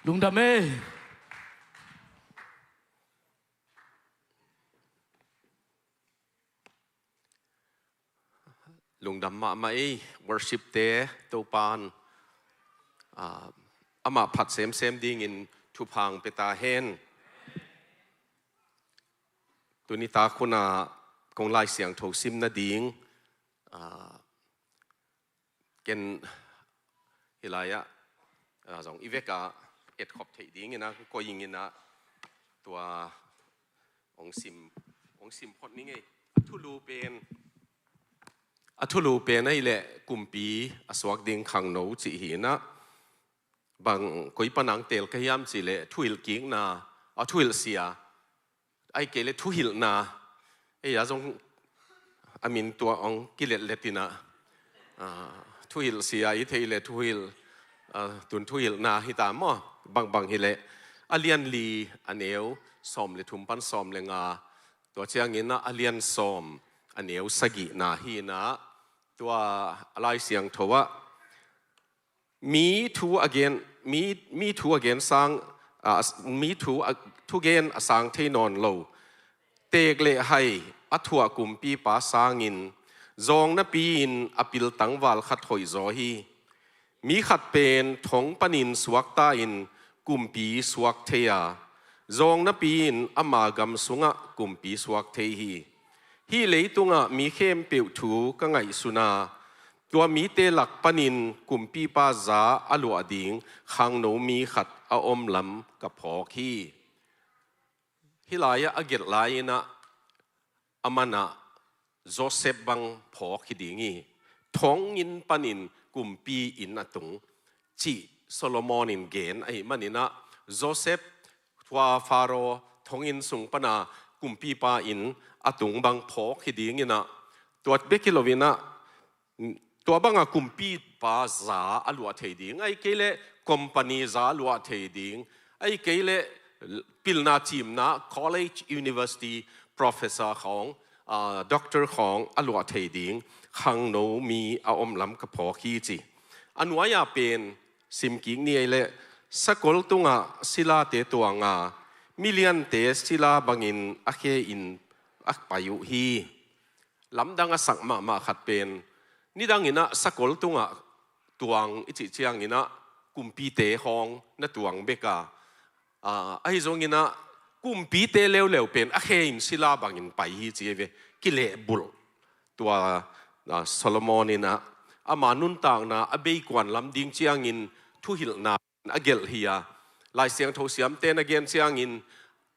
ลุงดำเอ้ลุงดำมาไม่ worship เตะตัวปานอามาผัดเซมดิ้งอินทุพังเปตาเฮนตัวนิตาคนกงไล่เสียงถูกซิมนาดิ้งเกนฮิลายะสองอีเวกาเอ็ดขอบเทดิ้งนะก็ยิงนะตัวองซิมพอดนี้ไงทุลูเป็นทุลูเป็นไอ้แหละกุมปีสวักดิ้งขังโนจีหีนะบางก็อีปนังเตลก็ยามสิเละทุยลกิ้งนะทุยลเสียไอ้เกลทุหิลนาไอ้ยาจงอามินตัวองกิเลสเลตินะทุหิลเสียอีเทเลทุหิลตุนทุหิลนาฮิตามอบางฮิเลอเลียนลีอันเอวสอมเลทุมปันสอมเลงาตัวเชียงเงินนะอเลียนสอมอันเอวสกินาฮีนะตัวอะไรเสียงทว่าme too again me too again sang me too again สังเทนอนโลเตกเลให้อัฐวกุมปีป้าสางินจงนับปีนอปิลตังวาลขัดหอยจอฮีมีขัดเป็นทงปนินสวักตาอินกุมปีสวักเทียจงนับปีนอมากำสุงะกุมปีสวักเทียฮีเลยตุงะมีเข้มเปียวถูกังไงสุนาตัวมีเตลักปนินกุมปีป้าจาอลัวดิงขังโนมีขัดอาอมลำกับพอขี้ฮิลายะอเกตลายนะอามานะโจเซฟบังพอขี้ดิงีท้องอินปนินกุมปีอินอตุงจีโซโลมอนินเกนไอมันนี่นะโจเซฟทัวฟาโรท้องอินสุงปนากุมปีป้าอินอตุงบังพอขี้ดิงีนะตัวเบกิโลวินะตัวบางกุมปีป้าจาอลัวเทดิงไอ้เกลคอมพานีจาอลัวเทดิงไอ้เกลปิลนาทีมนะ college university professor ของด็อกเตอร์ของอลัวเทดิงขังโนมีอาอมลำกับพอขี้จีอันวายาเป็นซิมกิงนี่เลยสกอลตุงะศิลาเตตัวงามิเลียนเตศิลาบังอินอเคอินอักปายุฮีลำดังสักมาขัดเป็นนี่ดังอินะสกอลตุงะตวงอิจิเชียงอินะกุมปีเตหองนัตวงเบกาไอ้จงอินะกุมปีเตเลวเป็นอเคอินศิลาบังอินไปฮีจีเวกิเลบุลตัวโซโลมอนินะอามานุนต่างนะอเบยกวนลำดิงเชียงอินทุหิลนาอเกลเฮียลายเสียงโทเสียมเตนอเกนเชียงอิน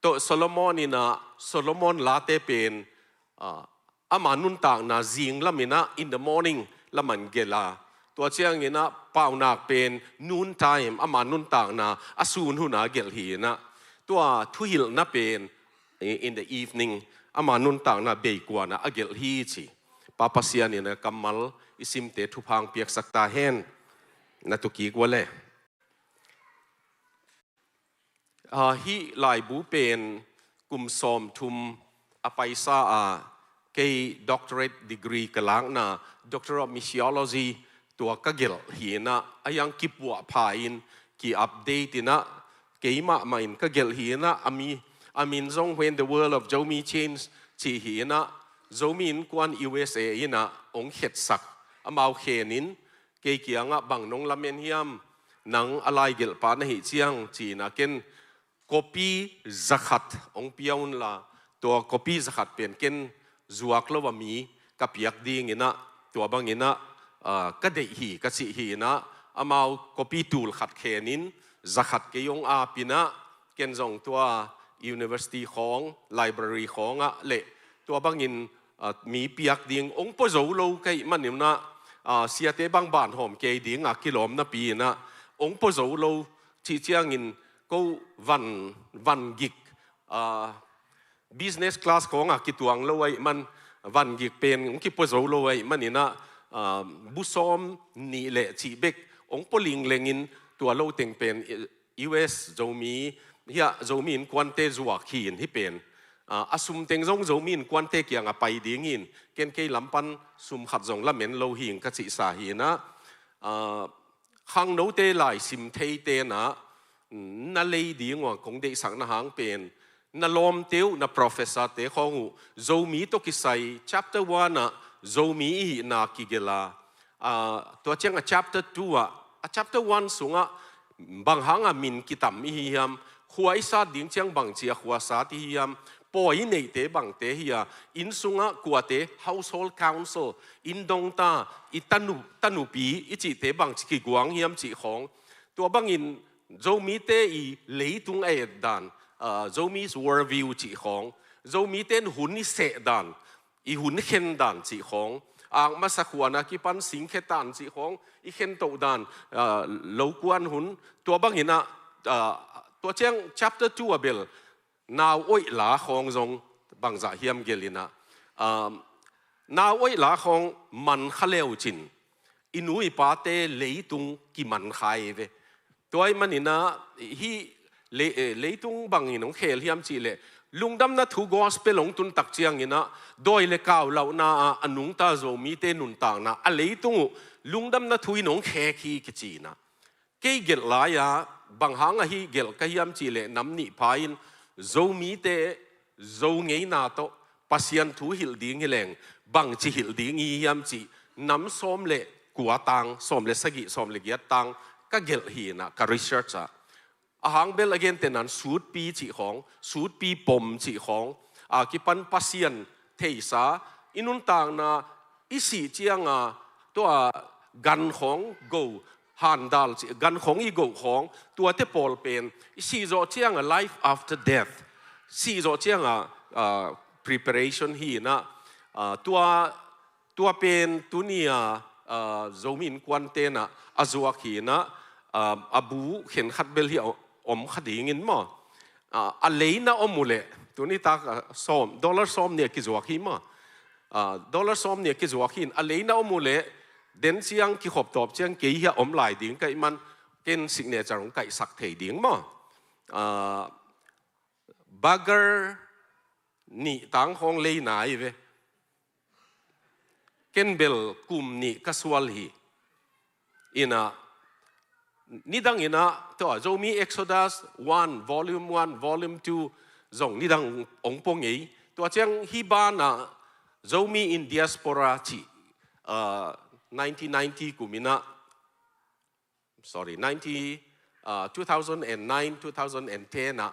ตัวโซโลมอนินะโซโลมอนลาเตเป็นอามานุนต่างนะจิงละมินะ in the morning ละมันเกลาตัวเชียงอินะเป่านักเป็น noon time อามานุนต่างนะอสูนหุนาเกลเฮียนะตัวทุหิลนะเป็น in the evening อามานุนต่างนะเบยกวนนะอเกลฮีจีปาปเสียนี่นะกัมมัลอิสิมเตทุพังเปียกสักตาเฮนนัตุกีกว่าเลยฮีลายบูเป็นกุมสอมทุมอภัยซาเกย์ doctorate degree กลางนะ Doctor of Missiology ตัวกเกลเฮียนะยังกิบวัวพายินกีอัปเดตนะเกย์มาอินกเกลเฮียนะอามินซง when the world of Jomi change จีเฮียนะโจมินกวน USA ยินะองเห็ดสักอมาเขนินเกี่ยงบังนงลำเมียนเฮียมนังอะไรเกลปานหิเชียงจีนะเกนcopy zakat องเปียวน์ละตัว copy zakatเป็นเกนจัวกลวมีกับยักดีงินะตัวบางงินะก็ได้หีก็สิหีนะอามา copy tool ขัดเขนิน zakat เกยงอาปินะเกนจงตัว university ของ library ของเละตัวบางงินมีเปียกดิ่งองค์ปะโจโลไกมันนี่นะเสียเตบางบ้านหอมเกยดิ่งกิโลมนะปีนะองค์ปะโจโลที่เจียงินก็วันกิกbusiness class ของกิตวงโลไว้มันวันกิกเป็นองค์กิปะโจโลไว้มันนี่นะบุษอมนี่แหละชีเบกองค์ปลิงเลงินตัวโลเต็งเป็น US โจมีเฮียโจมีนควันเตจัวขีนที่เป็นอาสุมเต็งจงโจมินกวนเตเกียงไปดิ้งินเกณฑ์เกยลำปันสุมขัดจงละเหม็นโลหิงกสิสาหีนะขังโนเตไหลสิมเทเตนะ na lei ding wa kong de sang na hang pen na lom teu na professor te khongu zomi to kisai chapter 1 na zomi hi na kigela to chang a chapter 2 a chapter 1 sunga bang hanga min kitam hi hiam khuai sa ding chang bang chia khwa sa ti hiam poi nei te bang te hia in sunga kuate household council in dong ta itanu pi ichi te bang chi guang hiam chi khong to bang in zomi te i leitung ai dan zomi's worldview chi khong zomi ten hun ni se dan i hun khen dan chi khong ang masakwana ki pan sing khetan chi khong i khen to dan lo kwan hun to bang ina to chang chapter 2 abel now oi la khong zong bang za hiam gelina now oi la khong man khaleu chin inui pa te leitung ki man khai ve toy manina hi leitung bang inong khel hiam chi le lungdam na thu gospel ong tun tak chiang ina doi le kaw lau na anung ta zo mi te nun tang na a leitung lungdam na thu inong khe khi ki chi na ke gel la ya bang hang a hi gel ka hiam chi le nam ni phain zo mi te zo ngei na to pasian thu hil ding hileng bang chi hil ding i hiam chi nam som le kwa tang som le sagi som le giat tang ka gel hi na ka research a hang bel again tenan suit pi chi khong suit pi pom chi khong ki pan pasian theisa inun tang na isi chiang to gan khong go han dal chi gan khong i go khong tua te pol pen isi zo chiang a life after death si zo chiang preparation hi na tua pen tunia zomin kwan te na SUAK hi na abu khen khat bel hi om khading in mo a leina omule tuni ta som dollar som ne ki zuak hi ma dollar som ne ki zuak hin a leina omule den chiang ki khop top chiang ke hi om lai ding kai man ken signature ong kai sak thei ding mo bagger ni tang khong leina i ve ken bel kum ni kaswal hi ina nidang ina to zomi Exodus 1 volume 1 volume 2 zong nidang ong pong ei to chang hi ba na zomi in diaspora chi 1990 kumina sorry 2009 2010 na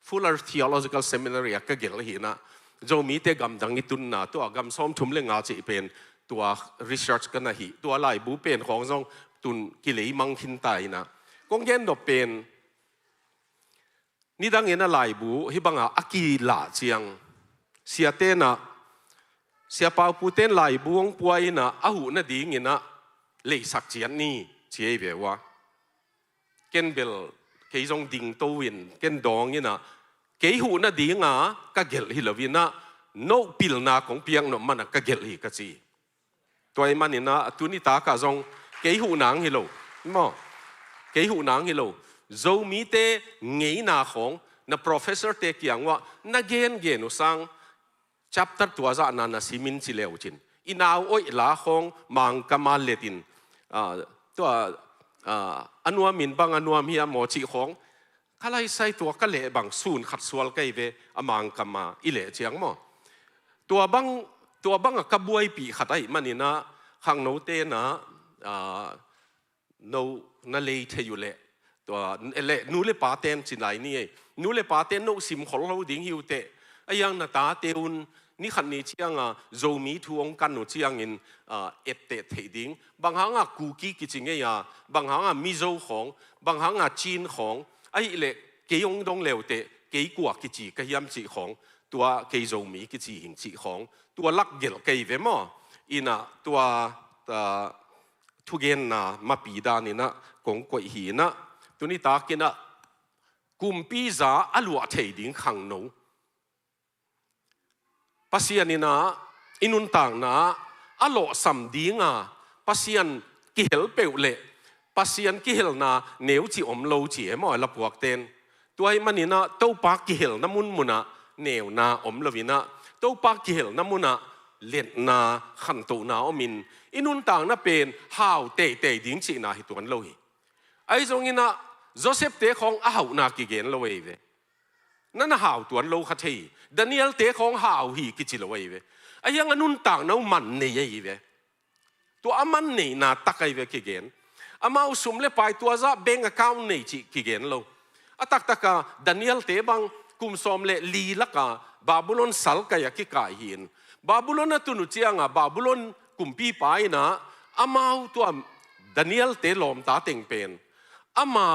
Fuller Theological Seminary ka gel hi na zomi te gam dang itun na to gam som thum le nga chi pen tua research kana hi tua lai bu pen khong zong tun ki lei mang khin tai na kong gen do pen ni dang ena lai bu hi banga aki la chiang sia te na sia pau pu ten lai bu ong puai na a hu na ding ina le sak chian ni che ve wa ken bel ke zong ding to win ken dong ina ke hu na ding ka gel hi lovina no pil na kong piang no man ka gel hi ka chi toy manina tuni ta ka zong ke hu nang hi lo mo ke hu nang hi lo zo mi te ngei na khong na professor te kiang wa na gen usang chapter tua za na na simin chi leu chin inaw oi la khong mang kamal letin to anua min bang anua mi mo chi khong khalai sai tua ka le bang sun khat swal kai ve amang kama ile chiang mo tua bang ka buai pi khatai manina KHANGNO te na no na le the yu le to le nu le pa ten chin lai ni nu le pa ten no sim khol ho ding hiu te ayang na ta te un ni khan ni chiang zo mi thu ong kan no chiang in et te thei ding bang hanga ku ki ching ya bang hanga mi zo khong bang hanga chin khong ai le ke yong dong leu te ke kwa ki chi ka hiam chi khong tua ke zo mi ki chi hing chi khong tua lak gel ke ve mo ina tua thu gen na ma pi da ni na kong koi hi na tuni ta kina KUMPI za alua thei ding KHANGNO pasian ina inun tang na alo sam dinga pasian ki hel pe le pasian ki hel na neu chi om lo chi mo la puak ten tuai manina to pa ki hel na mun muna neu na om lovina to pa ki hel na muna let na khan to na omin inun tang na pen how te ding chi na hi tuan lo hi ไอ้ตรงนี้นะโจเซฟเตะของอ้าวนากิเกนละเว้ยเวนั่นน่ะหาวตัวโลคัทเฮดานิเอลเตะของหาวฮีกิจิละเว้ยเวไอ้ยังอนุนต่างน้ามันเนี่ยเวตัวอามันนี่นาตักไอ้เวกิเกนอามาอุสุมเลไปตัวจะแบงก์accountนี่จิกิเกนโลอาตักตักดานิเอลเตะบังกุมสอมเลลีลักบาบูลอนสัลกายกิกายหินบาบูลอนนั่นตุนุเจียงบาบูลอนกุมปีไปนะอามาตัวดานิเอลเตะลมตาเต็งเป็นอามา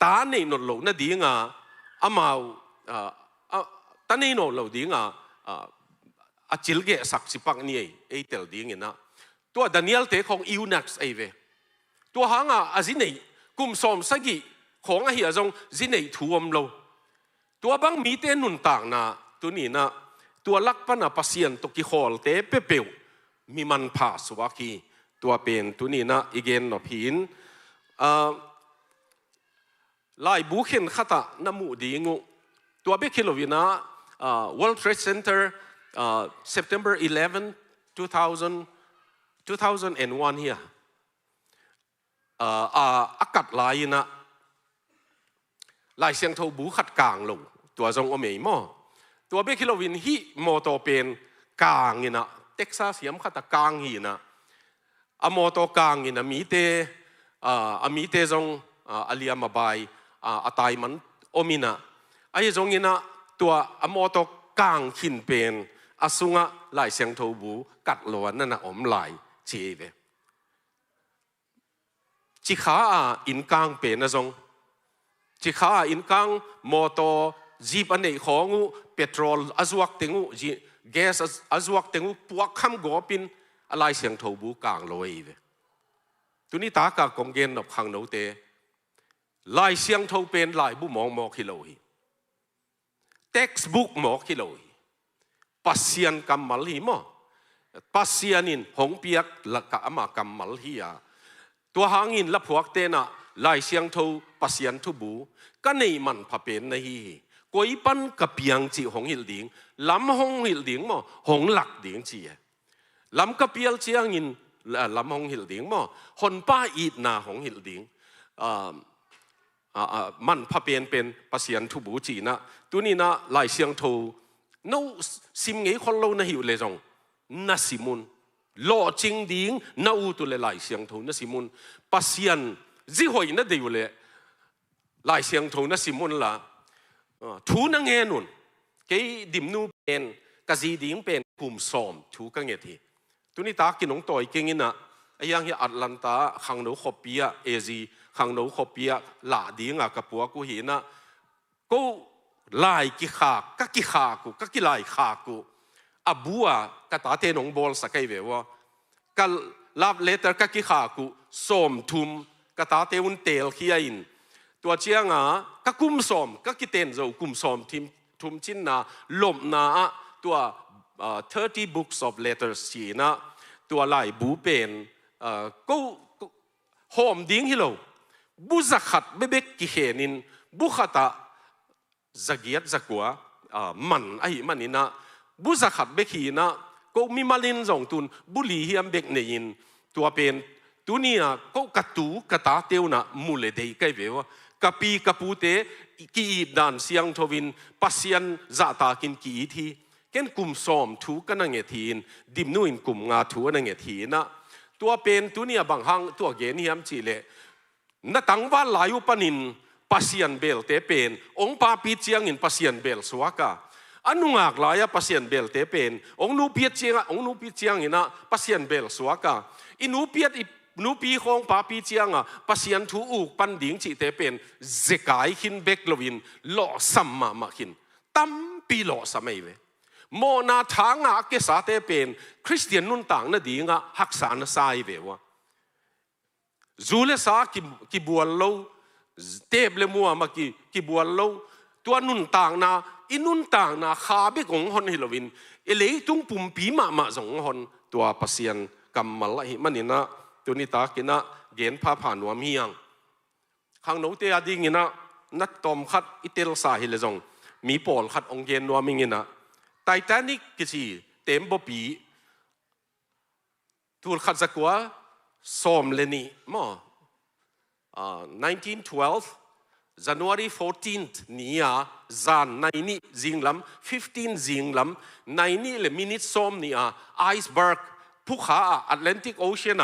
ตาในนนโลนั่นดีงาอามาตาในนนโลดีงาอาจิลเกสักสิปักนี่ไอ้เตลดีงี้นะตัวดานิเอลเตะของอิวนักส์ไอเวตัวหางอาจินนี่กุมสอมสักิของอาเฮียจงจินนี่ถ่วมโลตัวบางมีเตนุนต่างนะตัวนี้นะตัวลักปนาปัสยันตุกิฮอลเตเปเปวมีมันพาสวากีตัวเป็นตัวนี้นะอีเกนนพินลายบุคคลขัตน้ำมูดีงูตัวเบคิโลวินะWorld Trade Center September 11 2001 here อากาศลายนะลายเสียงทูบุขัดกลางลงตัวจงอเมย์มอตัวเบคิโลวินฮีโมโตเป็นกลางนี่นะเท็กซัสยามขัดกลางฮีนะอโมโตกลางนี่นะมีเตจงอาเลียมาบายอาตายมันอมินะไอ้จงนี่นะตัวอโมโตกลางขินเป็นอาสุงะลายเสียงทูบุกัดล้วนนั่นนะอมลายเจเวจิขาอินกลางเป็นนะจงจิขาอินกังมอเตอร์จีบอันนี้ของเปโตรลอาจวักติงูแก๊สอาจวักติงูพวกคำกอปินอะไรเสียงทูบูกลางลอยเวตัวนี้ตากากงเกนกับขังโนเตลายเสียงทูเป็นลายบุมองมอคิโลฮีเท็กซ์บุ๊กมอคิโลฮีปัสยันกัมมัลฮีมอปัสยันินหงเปียกละกะอามากัมมัลฮีอาตัวหางินละพวกเตนะลายเสียงทูปัสยันทูบูกันในมันพะเป็นในฮีกวยปันกับเปียงจีหงหิลดิงลำหงหิลดิงมอหงหลักดิงจีลำกับเปียลเชียงินลำหงหิลดิงมอหนป้าอีดนาหงหิลดิงมันพะเป็นปัสยันทูบูจีนะตัวนี้นะลายเสียงทูนู้ซิมเงยคนเราในหิวเลยจงนัสิมุนโลจิงดิงน้าอุตุเลลายเสียงทูนัสิมุนปัสยันจีหอยนั่นเดียวเลยลายเสียงทูนัสิมุนละทูนังเงินุนเกยดิมนูเป็นกะจีดิงเป็นกลุ่มสอมทูกังเงทีตัวนี้ตากินงต่อยเก่งนะไอ้ยังที่อัตแลนตาขังโนคอปียเอซีขังโนคอปียหลาดิงกับปัวกูเห็นนะกูลายกิขากิขากูกิลายขากูอาบัวกะตาเตนงบอลสักไอเววะกะลาบเลเตอร์กิขากูสอมทุมกะตาเตอุนเตลขี้อินตัวเชียงก็กุมสอมก็กิเตนเรากุมสอมทีมทุมชินนาลมนาตัว30 books of letters สีนะตัวลายบูเป็นก็หอมดิ้งฮิโลบุษขัดเบกกิเฮนินบุขตาจักเกียจักกัวมันไอ้มันนี่นะบุษขัดเบกีนะก็มีมาลินจงตุนบุลีเฮียมเบกเนินตัวเป็นตัวนี้นะก็กระตูกระตาเตียวนะมูเลเดย์ใกล้เววกะปีกะปูเตกีดานเสียงทวินปัสยันจะตากินกีทีเกนกลุ่มสอมถูกันนั่งเงทีนดิมนุ่นกลุ่มงาถูนั่งเงทีนะตัวเป็นตัวนี้บางครั้งตัวเกนี่ยมจีเลนัตังว่าหลายอุปนินปัสยันเบลเตเป็นองค์ปาปีเจียงอินปัสยันเบลสวากาอันนุ่งหากหลายปัสยันเบลเตเป็นองค์นูปีเจียงองค์นูปีเจียงอินะปัสยันเบลสวากาอินูปีนูปีของปาปีเจียงปัสยันทูอุกปันดิ่งจีเตเป็นเจกายขินเบกลวินหล่อสัมมาขินตั้มปีหล่อสมัยเวโมนาทางเกษาเตเป็นคริสเตียนนุ่นต่างนั่นดิ่งหักษานสายเววะจูเลสากิบัวโลเตบเลมัวมากิบัวโลตัวนุ่นต่างนาอินุ่นต่างนาขาเบกงฮอนฮิโลวินเอเลตุงปุ่มปีมาสงฮอนตัวปัสยันกำมัลหิมันนี่นะตัวนี้ตากินะเกณฑ์พาผ่านวามียังข้างโน้ตเตียดิ้งนะนัดตอมขัดอิเตลสาฮิเลจงมีปอลขัดองเกณฑ์วามิงนะไททานิกกิจีเต็มบ่ปีทูลขัดสักว่าสอมเลนีมอ 1912 January 14th nia zan 9 jinglam 15 jinglam 9 le minute som nia iceberg phukha Atlantic Ocean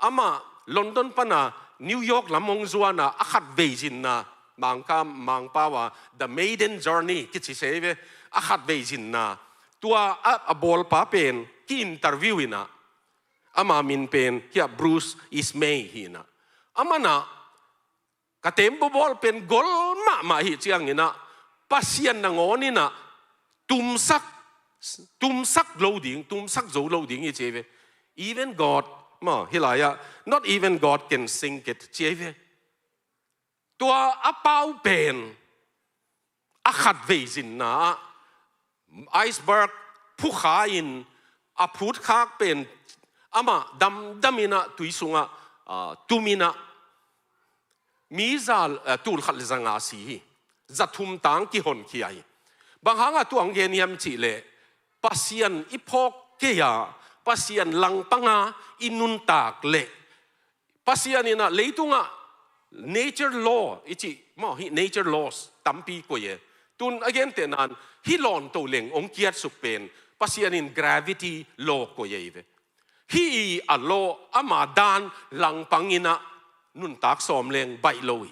ama London pana New York lamong zuana akhat beijin na mangpawa the maiden journey kichi seve akhat beijin na tua a bol pa pen ki interview ina ama min pen here Bruce Ismay hina amana katembo bol pen gol ma hi chiang ina pasien na ngoni na tumsak loading tumsak zo loading i cheve even God ma hilaya not even God can sink it cheve tua apau pen akhat veizin na iceberg phukha in aphut khak pen ama damina tuisunga tumina mizal tul khat zanga si zathum tang ki hon khiai bang hanga tuang gen yam chi le pasian ipok ke ya pasian langpanga inun tak le pasian ina leitunga nature law ichi mo hi nature laws tampi ko ye tun again tenan hi lon to leng ong kiat suk pen pasian in gravity law ko ye ve hi a law ama dan langpangina nun tak som leng bai loi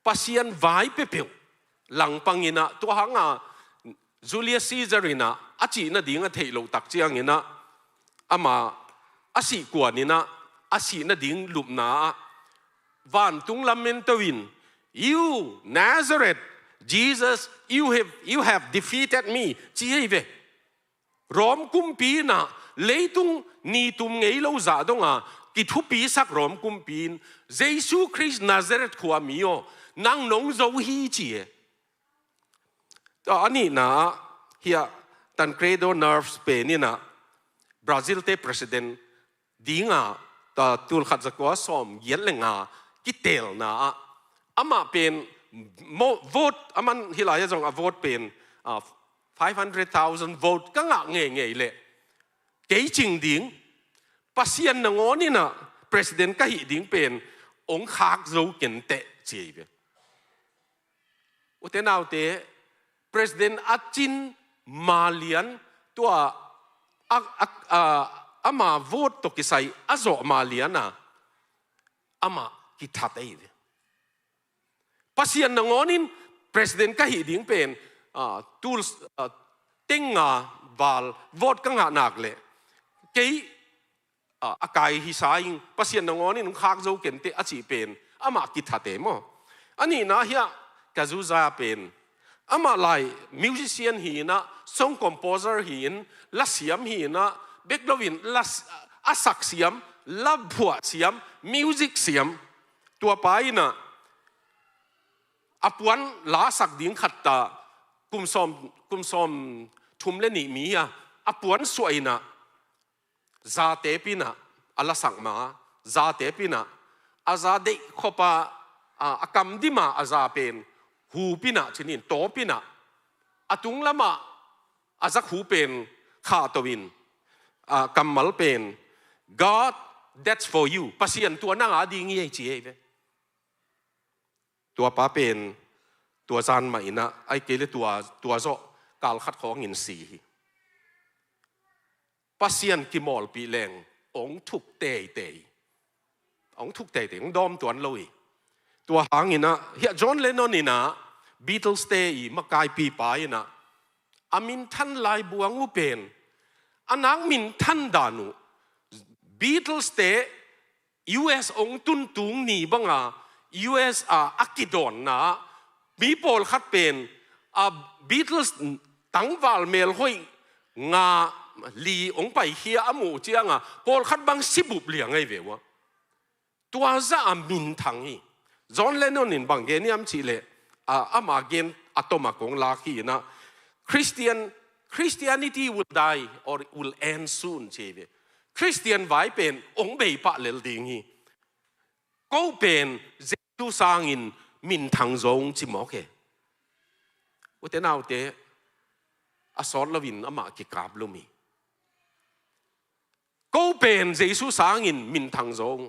pasian vai pe pe lang pangina to hanga Julius Caesarina achi na dinga theilo tak chiang ina ama asi kwanina asi na ding lumna van tung lamen tawin you Nazareth Jesus you have defeated me chive rom kumpi na leitung ni tum ngei lo za donga kithupi sak rom kumpin Jesus Christ Nazareth khuamio nang nong zo hi chi to ani na hia tan credo nerves pe ni na Brazil te president dinga ta tul khat zakwa som yel lenga kitel na ama pen vote aman hilaya jong a vote pen 500,000 vote ka nga nge le ke ching ding pasian na ngoni na president ka hi ding pen ong khak zo ken te chive utenaw te president achin malian tua ama vote to kisai azo maliana ama kithatei pasian na ngonin president ka hi ding pen tools tenga bal vote ka nga nak le kei akai hi saing pasian na ngonin nung khak zo kente achi pen ama kithate mo ani na hia kazuza pen ama lai musician hi na song composer hi in la siam hi na beklovin las asak siam la phua siam music siam tua pai na apuan la sak ding khatta kumsom thumle ni mi ya apuan suaina za te pina ala sangma za te pina aza de khopa akam dima aza pen hu pina chinin to pina atung lama azak hu pen kha towin kamal pen God that's for you pasien tua na nga ding ye chi ve tua pa pen tua zan ma ina ai kele tua zo kal khat khong in si pasien ki mol pi leng ong thuk te ong ong dom tuan loi tua hangina hia John Lennon ina Beatles te I makai pi pa ina amin than lai buang u pen anang min than danu Beatles te US ong tun tung ni banga US akidon na mi pol khat pen Beatles tangwal mel hoi nga li ong pai hia amu chianga pol khat bang sibup liang ai vewa tua za amin thangi John Lennon in bang geniam chile ama gen atoma kong la khi na Christianity will die or will end soon cheve Christian vai pen ong bei pa lel ding hi ko pen jesu sang in min thang zong chi mo ke utenaw te asol lovin ama ki kap lumi ko pen jesu sang in min thang zong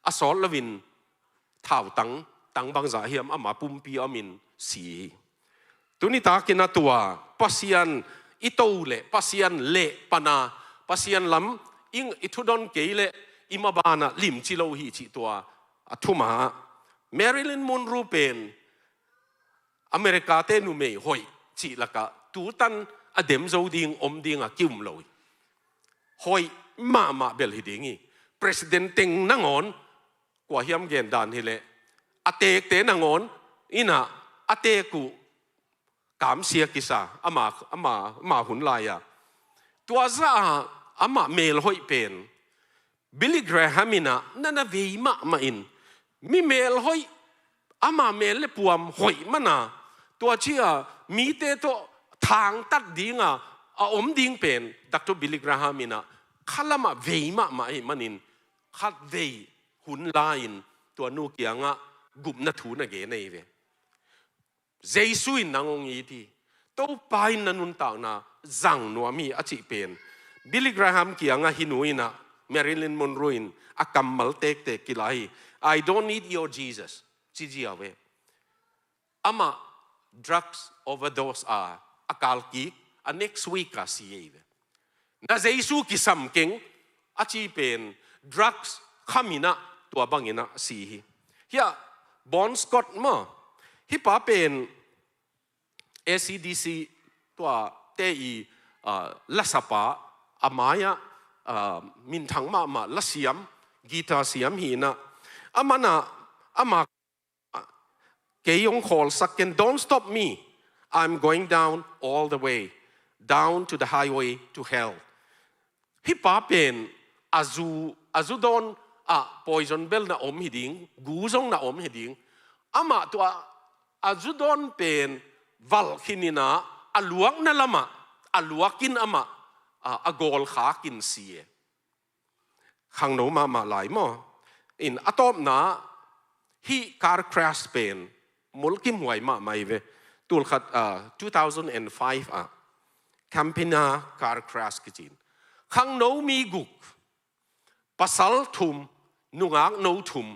asol lovin ท่าตั้งบางจ่าเฮียมอามาปุ่มปีอามินสีตัวนี้ตากินตัวปัสยันอิโตเล่ปัสยันเล่ปนาปัสยันลำอิงอิทุดอนเกยเล่อิมาบานะลิมจิโลหิจิตัวทุมาแมริลินมอนรูเป็นอเมริกาเตนุเมย์หอยจิละกะตูตันอเดมโจดิงอมดิงอะกิมลอยหอยมาเบลฮิดิงีPresident เต็งนังอนกว่าเฮียมเกณฑ์ดานฮิเลอเตกเตนังอนอินะอเตกุกามเสียกิสาอามาหุนลายะตัวซาอามาเมลหอยเป็นบิลลี่แกรฮามินะนั่นเวย์มาอินมีเมลหอยอามาเมลเลปวมหอยมันนะตัวเชื่อมีเตโตทางตัดดิ้งอมดิ้งเป็นดักตัวบิลลี่แกรฮามินะข้าละมาเวย์มาไอ้มันอินขัดเวย์หุ่นลายน์ตัวนูเกียงกุมนัทูนักเกนเอเวเจสุยนางองยีทีตัวไปนันุนตากนาจังนัวมีอจิเป็นบิลลี่แกรแฮมเกียงฮินุยนะแมริลินมอนโรอินอากัมมัลเตกกิลาฮี I don't need your Jesus จีจีเอาเวอามา drugs overdoseอากาลกิกnext week ก็เสียเวน่าเจสุกิสัมเก่งอจิเป็น drugs ขามินะตัวบังอินะสีเฮียบอนสกอตมาฮิปาเป็น ACDC ตัวเตอีลัสปะอามายะมินทังมาลัสยามกีตาร์สยามฮีนะอามาเกยง call สักกัน don't stop me I'm going down all the way down to the highway to hell ฮิปาเป็นอาจูโดนpoison bell นะอมหิดิงกูซงนะอมหิดิงอามาตัวอาจูโดนเป็นวัลคินินะอลวกนั่นละมาอลวกกินอามาอากอลขากินเสียข้างโน้มาหลายมั้งอินอะตอมนะฮีคาร์คราชเป็นมุลกิมหวยมาไม่เวตุลขัด2005แคมเปญคาร์คราชกิจินข้างโน้มีกุกปัสสัลทุมนุงากโนทุม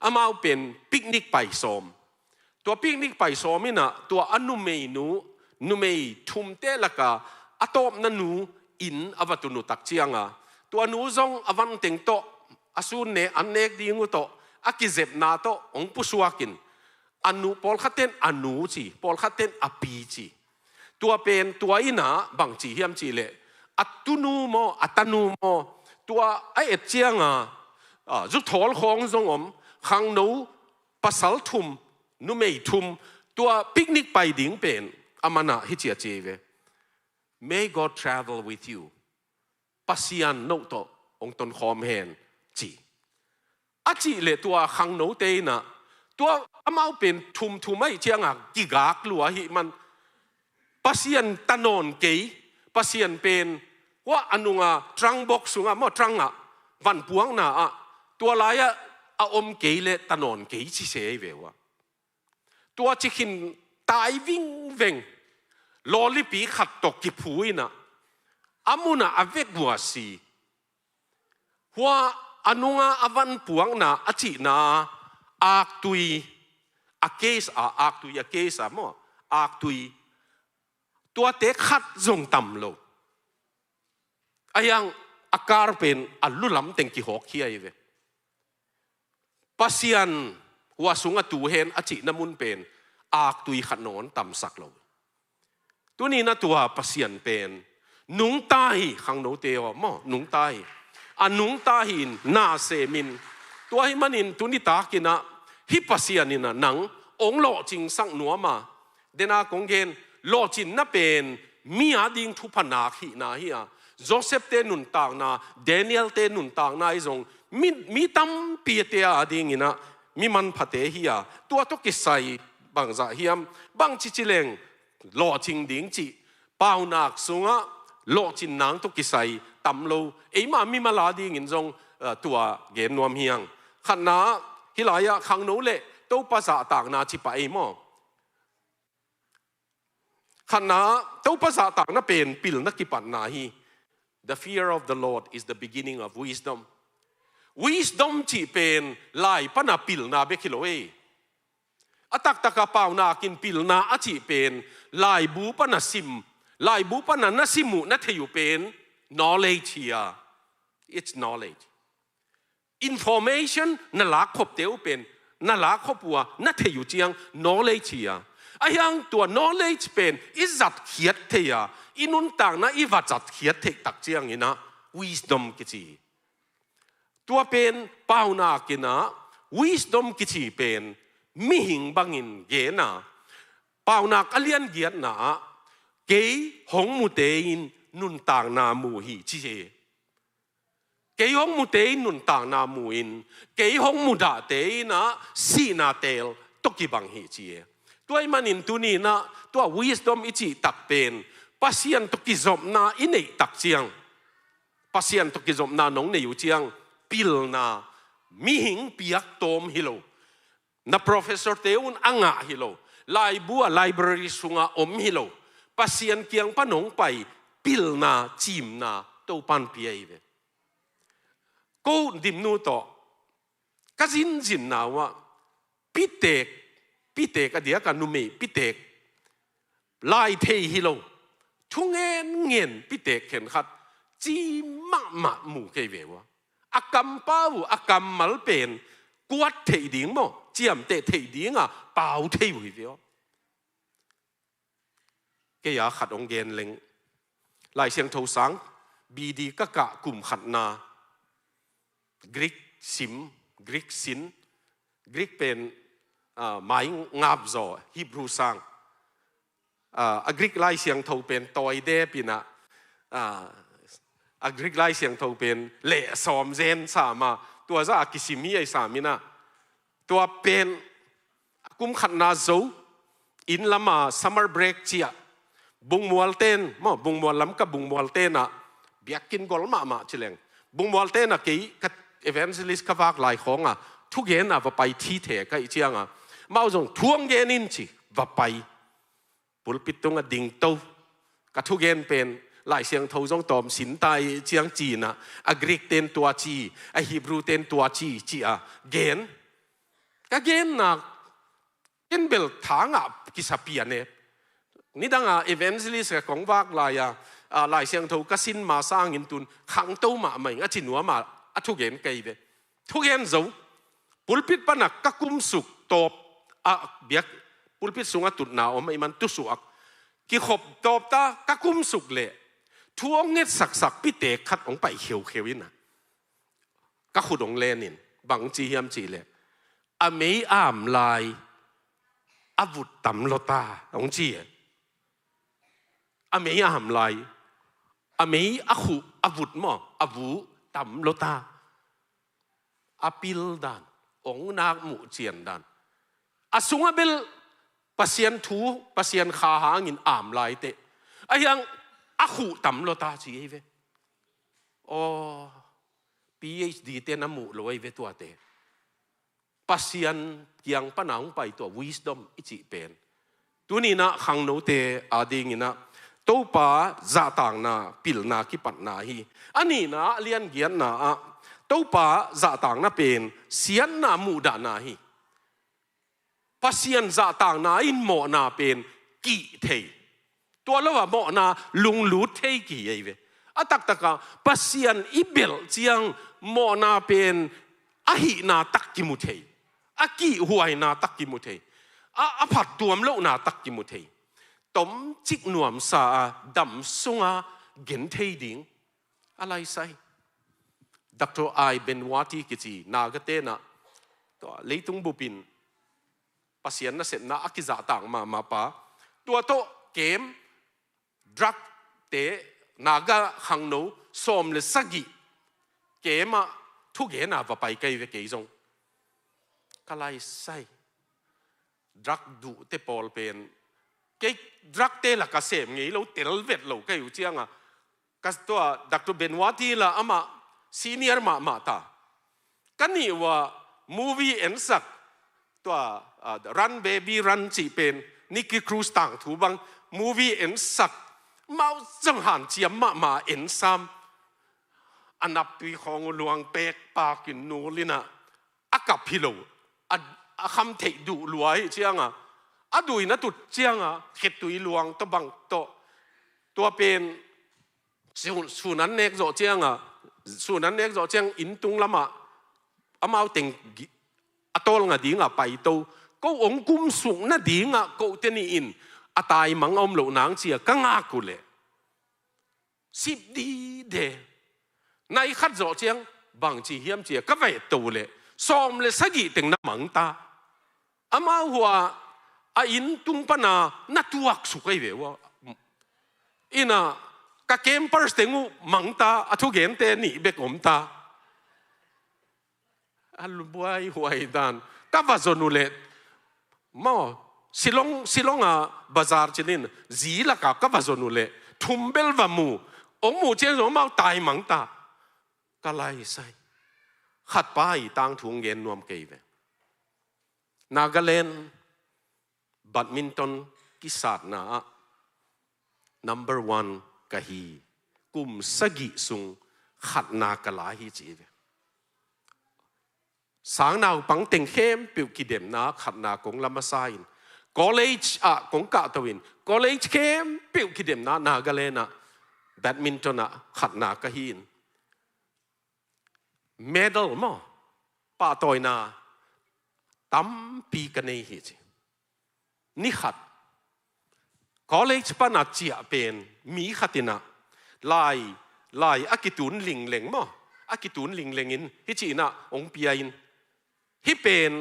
อามาเป็นปิกนิกไปซ้อมตัวปิกนิกไปซ้อมนี่นะตัวอนุเมนูเมย์ทุมเตละกะอะตอมนันูอินอวัตุนุตักเจียงตัวนูซงอวันเต็งโตอสูนเนอันเนกดีงูโตอากิเจ็บนาโตองปุสวากินอนุพอลขัดเต้นอนุจีพอลขัดเต้นอปีจีตัวเป็นตัวอินะบางจีเฮียมจีเลอัตุนูโมอัตนูโมตัวไอ้เจียงจุดถอลของทรงอมข้างโน้ปัสสัลทุมนุเมย์ทุมตัวปิกนิกไปดิ่งเป็นอามานะฮิเจียเจเว May God travel with you ปัสยันโนโตองตนคอมเฮนจีอาจีเลตัวข้างโน้เตนะตัวอามาเป็นทุมไม่เจียงกิกากลัวหิมันปัสยันตะนนเกยปัสยันเป็นว่าอนุตรังบกสุงมอตรังวันปวงนะตัวลายอมเกยเลตะนนเกยชิเสยเววตัวจิขินตายวิ่งเวงลอลิปีขัดตกกิพูยนะอามุนะอเวกบัวสีว่าอนุอวันปวงนะอจินะอากตุยอาเกสอากตุยอาเกสมออากตุยตัวเตะขัดจงต่ำโลอายังอาการเป็นอัลลุลัมเต็งกิหอกเฮียเวปัสยันว่าสุงตูเห็นอจิน้ำมุนเป็นอากตุยขนนต่ำสักโลตัวนี้นะตัวปัสยันเป็นนุงตาฮีขังโนเตวมอนุงตาฮีนุงตาฮีนาเซมินตัวให้มันอินตัวนี้ตากินะฮิปัสยันนี่นะหนังองโลจิงสังหนัวมาเดนากงเกนโลจินน่ะเป็นมีอาดิงทุพนาขีนาฮีโจเซฟเตนุนตากนาเดเนียลเตนุนตากนาไอซงมีตั้มปีเตียอาดิงนะมีมันพัดเฮียตัวตุกิไซบางจ่าเฮียมบางจิเลงโลจิงดิ้งจีเปล่านักสุงโลจินนางตุกิไซต่ำโลเอ้มามีมาลาดิงินจงตัวเกณฑ์นวมเฮียงขณะฮิลายะขังโนเลตัวภาษาต่างนาจิปะเอมอขณะตัวภาษาต่างน่ะเป็นปิลนักกิปันนาฮีThe fear of the Lord is the beginning of wisdom wisdom จีเป็นลายปนาปิลนาเบคิโลเออตักตะกะเปานากินปิลนาอจีเป็นลายบูปนาซิมลายบูปนานาซิมุนัทอยู่เป็น knowledge เฮีย it's knowledge information นั่นหลักครบเดียวเป็นนั่นหลักครบวัวนัทอยู่เจียง knowledge เฮียไอ้ยังตัว knowledge เป็นอิจัดเขียดเทียอินุนต่างนะอิวัดจัดเขียดเทตักเจียงนี่นะ wisdom กิจีตัวเป็นเป้านากินะ wisdom กิจีเป็นมิหิงบังอินเกนะเป้านากัลยันเกียรนะเกยหงมุเตอินนุนต่างนามูฮีจีเจเกยหงมุเตอินนุนต่างนามูอินเกยหงมุดาเตอินะสีนาเตลตกิบังฮีจีตัวมันอินตุนีนะตัว wisdom อิจิตักเป็นปัสยันตกิจบนาอินเอตักเจียงปัสยันตกิจบนาหนงในอยู่เจียงปิลนามิหิงปียกโตมฮิโลนะ professor เตอุนอ่างะฮิโลไลบัว library สุงะอมฮิโลปัสยันเกียงปนงไปปิลนาจิมนาโตปันเปียเวกูดิมนูโตกะจินจินนาวะปิเตกอเดียกันนุเมปิเตกไลเทฮิโลทุงเงินปิเตกเข็นขัดจีมะหมู่เกเววะอากัมป้าวอากัมมัลเป็นกวดเทดิ้งมั้งเจียมเตเทดิ้งอ่ะเป่าเทวิเวะเกียขัดองเกนเล็งลายเสียงโทสังบีดีกะกะกลุ่มขัดนากรีกซิมกรีกสินกรีกเป็นหมายงาบโซฮิบรูสังกรีกลายเสียงโทเป็นตอยเดปินะกรีกลายเสียงโทเป็นเละสอมเซนสามาตัวจะกิสิมีไอสามินะตัวเป็นกุมขัดนาโซอินละมาซัมเมอร์เบรกเจียบุงมัวเต้นมั่งบุงมัวล้ำกับบุงมัวเต้นอ่ะเบียกินกอลมาเฉลงบุงมัวเต้นอ่ะกี่กับเอเวนซิลิสกับวักหลายของอ่ะทุกเย็นอ่ะว่าไปที่เถะกับอีเจียงอ่ะมาเอาส่งท่วงเย็นนินจีว่าไปปุลปิดตรงอ่ะดิ่งโตกับทุกเย็นเป็นหลายเสียงโทจงตอมสินไตเจียงจีนะกรีกเต้นตัวจีฮีบรูเต้นตัวจีอ่ะเกนก็เกนนะเกนเบลทางอ่ะกิสเปียเนนี่ดังอ่ะเอเวนซิลิสของวักหลายหลายเสียงโทก็สินมาสร้างอินตุนขังโตมาใหม่อ่ะจินหัวมาอ่ะทุกเย็นไกลเวทุกเย็นโจปุลปิดปนักก็กุมสุกตบอ่ะเบียกปุลปิดสุงอ่ะตุดหนาวไม่มันตุสุกกิขบตบตาก็กุมสุกเลยทั่วเง็ดสักพิเตคัดองไปเขียววินะก็ขุดองเลนินบางจียมจีเลยอเมย์อามลายอาวุธตำโลตาองจีอเมย์อามลายอเมย์อาขุอาวุธมั่งอาวุธตำโลตาอาปิลดันองนักหมู่เจียนดันอาสุงอเบลปัสยันทูปัสยันขาหางินอามลายเตะไอ้ยังอาขุตำโลตาจีเอเวโอ้ PhD เตนมูลอยเวตัวเตปัสยันยังปนังไปตัว wisdom อิจิเป็นตัวนี้นะขังโนเตอาดิงินะตัวป้าจะต่างนะปิลนาคิปัตนาฮีอันนี้นะเลียนเกียนนะตัวป้าจะต่างนะเป็นเสียนนะมูดานาฮีปัสยันจะต่างนะอินโมนาเป็นกิเทตัวเราว่าโมนาลุงลูเทกี่ไอ้เวอตักตะกาปัสยันอิเบลเจียงโมนาเป็นอหินาตักกิมุเทอากิหวยนาตักกิมุเทอาผัดตัวมโลนาตักกิมุเทต้มจิกหนวมสาดำซุงอาเกนเทดิงอะไรใส่ดร.ไอเบนวาตีกิจีนากเตนะตัวเลตุงบุปินปัสยันน่ะเสร็จนะอากิจาต่างมาปะตัวโตเกมดรักเตนากาขังโนสมเลสกิเกมทุกเกน่ะว่าไปไกลเวกจงก็ไล่ใส่ดรักดูเตปอลเป็นเกดรักเตละก็เสมงี้เราเตลเวทเราก็อยู่เจียงก็ตัวดร.เบนวาตีละอามาซีเนียร์มาตากันนี่ว่ามูวี่เอ็นสักตัวรันเบบี้รันจีเป็นนิกกี้ครูสต่างถูบังมูวี่เอ็นสักมาจังหันเจียมมาเอ็นซ้ อันนับปีของหลวงเป็กปากินนูลินะอากับพิโลคำเทดูรวยเชียงดูนะตุดเชียงเข็ดตุยหลวงตะบังโตตัวเป็นสูนั้นเนกโจเชียงสูนั้นเนกโจเชียงอินตุงละมาอามาติงอตอลงดีงไปโตก็องกุมสุงนะดีงก็เทนี่อินตายมังอมหลวนางเชียกังอากุเลสิบดีเดในขัดโจเชียงบางจีเฮียมเชียก็เวตูเลสอมเลสกิติงน้ำมังตาอามาหัวอินตุงปนานัตวักสุกัยเววอินะกะเกมเปอร์สเตงูมังตาทุกเกนเตนี่เบกอมตาอัลบวยหวยดานกับว่าโซนุเลมอสิลงบาซาร์จิลินจีละกับว่าโซนุเลทุมเบลวามูองมูเจนมาตายมังตากะไลไซขัดป้ายต่างถุงเย็นนวมเกยเวนากาเลนแบดมินตันกิสาดนา number 1กะฮีกุมสกิสุงขัดนากะลาฮีจีเวสางนาวปังเต็งเข้มปิวกิเดมนาขัดนากงลามาไซน์college กงกะตวิน college เข้มปิวกิเดมนานากาเลนแบดมินตันขัดนากะฮีนmedal มั้งป้าตอยนาตั้มปีกันในเหตุนี่ขัด college ป้านาเจียเป็นมีขัดนะลายอากิตุนลิงเลงมั้งอากิตุนลิงเลงินฮิจินะองปียินฮิเป็น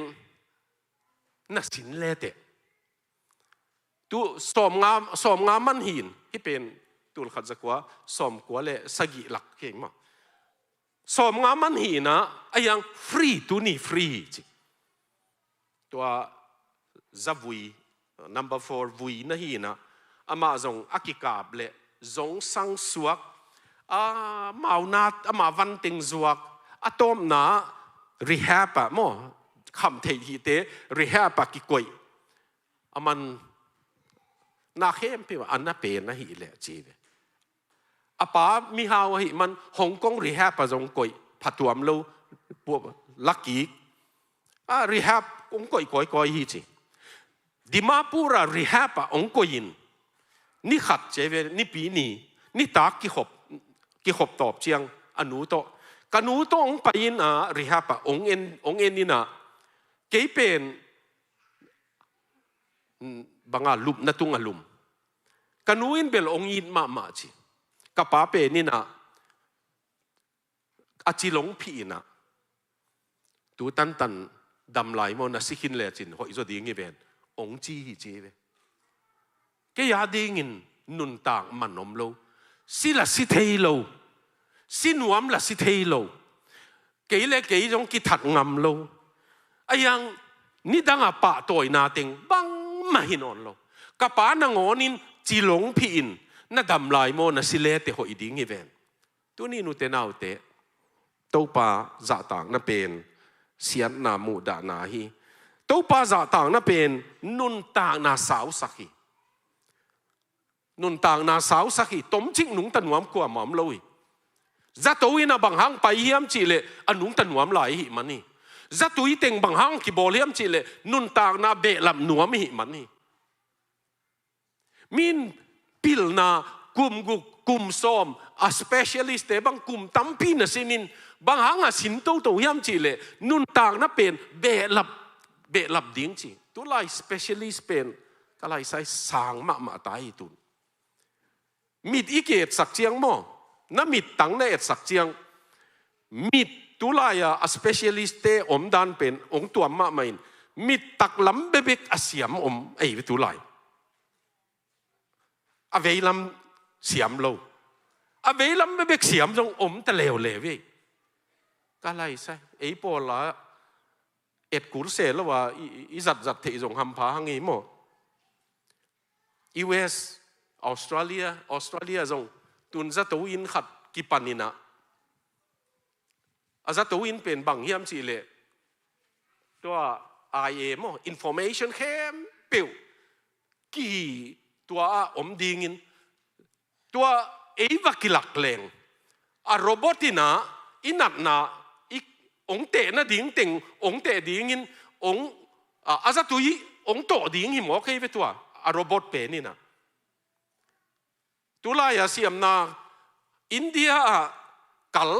นักสินเลเตตัวสมงามมันหินฮิเป็นตัวขัดจักว่าสมกว่าเลสกิหลักเก่งมั้งสมงามันหีนะไอ้ยังฟรีตัวนี้ฟรีจิตัวจับวุย number 4วุยนะหีนะอามาจงอากิกาบเละจงสังสวกมาเอานาอามาวันติงสวกตอมนา rehab มั้งคำเทียเต rehab กิกวยมันนาเข้มพี่ว่าอันน่ะเป็นนะหีเละจีอาป้ามีฮาวหิมันฮ่องกงรีแฮบประจงก่อยผัดตัวมโลพวกลักกี้รีแฮบองก่อยฮิจิดิมาปูระรีแฮบองก่อยินนี่ขัดเจเวนี่ปีนี่ตากกิขบตอบเชียงอนุโตกันูโตองไปยินรีแฮบองเอ็นนี่นะเกี่ยเป็นบางลุมนัตุงลุมกันูอินเบลองยินมาจิกับป้าเป็นนี่นะอาจิลงพีนะตัวตันดำไหลมันนะสิขินเลจินหอยจะดิ้งเวนองจีฮิเจเวก็ยาดิ้งินนุนต่างมันนมโลสิละสิเทโลสินวมละสิเทโลเกี่ยเล็กเกี่ยจงกิถัดงำโลไอ้ยังนี่ดังอาป่าตัวนาเต็งบังมาหินอ่อนโลกับป้านางอนินจิลงพีนน่าดำลายโมน่าสิเลเตหอยดิ้งเวนตัวนี้นุเตนเอาเตะตัวป้าจะต่างน่าเป็นเสียนนามูดานาฮีตัวป้าจะต่างน่าเป็นนุนต่างน่าสาวสักฮีนุนต่างน่าสาวสักฮีต้มจิ้งนุงตันหวมกว่าหมอมลอยจะตัวอินะบางห้างไปเฮียมจีเลอันนุงตันหวมไหลหิมันนี่จะตัวอิเต็งบางห้างกีบอลเฮียมจีเลนุนต่างน่าเบะลำหนวมหิมันนี่มินพิลนากุมซ้อมspecialist แต่บางกุมตั้มพีนะสินินบางหางสินโตยามจีเลนุนต่างน่ะเป็นเบลับดิ้งจีตัวไล่ specialist เป็นก็ไล่ใส่สางมาตายตุนมิดอีเกตสักเจียงมั้งน้ำมิดตั้งในเอ็ดสักเจียงมิดตัวไล่specialist เตอมดานเป็นองตัวมาไม่มิดตักล้ำเบบกอาเซียมไอ้ตัวไล่อเวลัมเสียมโลอเวลัมไม่เบกเสียมจงตะเลวเลวก็ไล่ใช่ไอ้ปอละเอ็ดกุลเสแล้วว่าอีจัดที่จงทำพาหังงี้มั้ง US ออสเตรเลียจงตุนจะตัวอินขัดกิปันนี่นะอาจจะตัวอินเป็นบางเฮียมสิเลตัว IA มั้ง information เข้มเปียวกี่ตัวดิ้งินตัววักกิลักเลง โรบอตินะอินัดนะอีองเตนะดิ้งเต็งองเตดิ้งอินองอาซาตุยองโตดิ้งหิมโอเคเวตัวโรบอทเป็นนี่นะตุลายาเสียมนาอินเดียกัล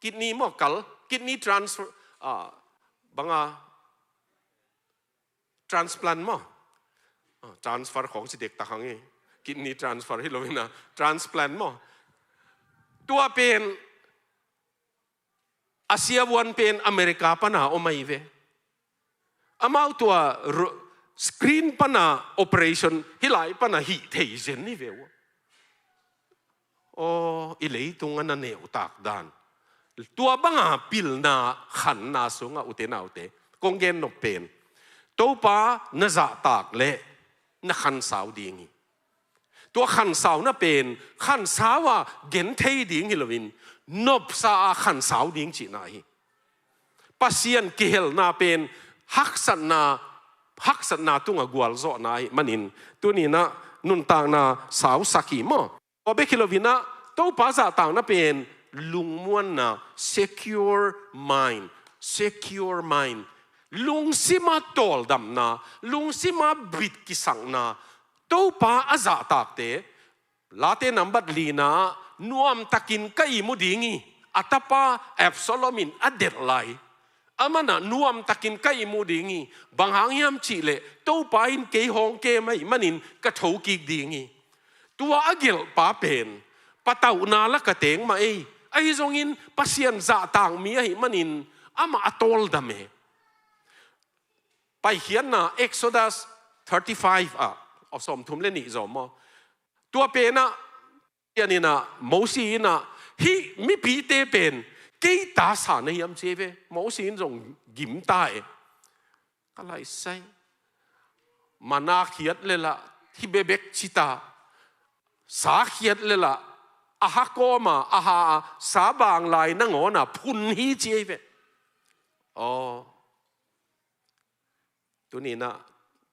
กิดนี้มั้งกัลกิดนี้ทรานส์บังทรานส์พลานมั้งทรานส์ฟาร์ของสิเด็กตาขังเองกิดนี้ทรานส์ฟาร์ให้เราเห็นนะทรานส์พลานมั้งตัวเป็นอาเซียวันเป็นอเมริกาปนะโอไม่เวอามาตัวสกรีนปนะโอเปอเรชั่นฮิไลปนะฮิเทเจนนี่เววโอ้อิเลยตรงนั้นเนี่ยอุตากดานตัวบังอาปิลนาขันนาสงอุเตนาอุเตกงเกนนเป็นตัวป้าเนจ่าตากเละนักขันสาวดีงี้ตัวขันสาวน่ะเป็นขันสาวว่าเกนเทดิ้งฮิโลวินนบสาขันสาวดิ้งจีน่าฮีปัสยันเกลน่าเป็นฮักษณะตุงกัวลโซน่าฮีมันินตัวนี้นะนุนต่างน่ะสาวสักีมั้งพอเบคิโลวินนะตัวป้าจ่าต่างน่ะเป็นลุงม้วนนะ secure mind ลุงสิมาตอลดำนะลุงสิมาบิดกิสังนะตัวป้าอาจ่าตากเตลาเตนัมบัดลีนะนวมตะกินก็อีมุดิงีอัตป้าแอบซโลมินอเด็ดไลอามันนะนวมตะกินก็อีมุดิงีบางหางยามชีเลตัวป้าอินเกยฮองเกไม่มันินกระถูกิกดิงีตัวอาเกลป้าเป็นปะเต่านาละกะเตงมาไอ้ทรงอินปัสยันจ่าต่างมีไอ้มันินอามาอัตอลดามไปเขียนนะ Exodus 35เอาสมทุมเล่นนี่สมตัวเป็นนะยันนี่นะโมซีนะฮีมีปีเตเป็นกี่ตาสานในยามเจ็บโมซีนส่งยิ้มตายอะไรใช่มานาเขียดเลยละที่เบกชิตาสาเขียดเลยละอาฮะโกมาอาฮาสาบางลายนั่งหัวน่ะพุนฮีเจ็บอ๋อตัวนี้นะ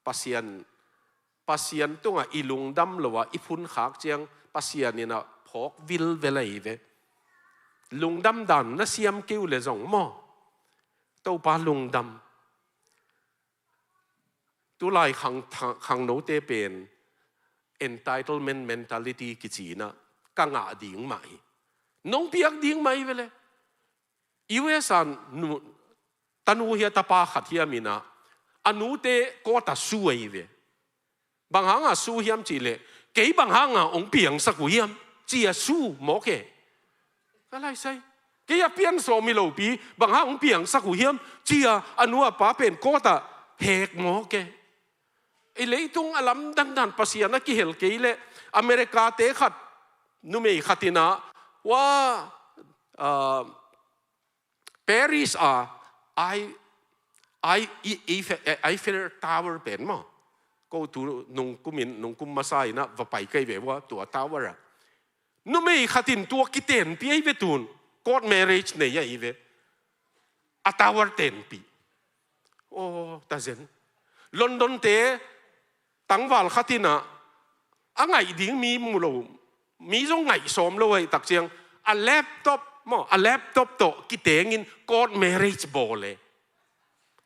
ปัสยันตัวอีลุงดำหรือว่าอีพุนขากเจียงปัสยันนี่นะพกวิลเวลัยเวลุงดำดันน่ะเสียมกิ้วเลยจงมอตัวปลาลุงดำตัวลายขังโนเตเป็น entitlement mentality กิจีนะกังอาดิ่งไหมน้องเปียกดิ่งไหมเวเลยอีเวสันตันูเฮียตาปาขัดเฮียมินะอนุเตก็ตัดสู้อีเวบางหางสู้เฮียมจีเลกี่บางหางองเปียงสักเฮียมจีสู้หมอเกอะไรใช่กี่เปียงโซมิโลปีบางหางองเปียงสักเฮียมจีอนุป้าเป็นก็ตัดเฮกหมอเกไอเลยตรงอลัมดังปัสยานะกี่เฮลกี่เลอเมริกาเตะขัดนุ่มขัดตินะว่าปารีสไอเฟลทาวเวอร์เป็นมั้งก็ตัวนงกุมมาใส่นะว่าไปใกล้แบบว่าตัวทาวเวอร์นุ่มขัดตินตัวกิเตนปีไอเวตุนกอดแมริจเนี่ยไอเวอัตาวร์เตนปีโอ้ตาเซนลอนดอนเตะตั้งวันขัดตินะอ่ะไงดิ้งมีมูลมีตรงไงสมเลยตักเชียงอันแล็ปท็อปมั้งอันแล็ปท็อปโตกิเตงินกอดแมริจบอลเลย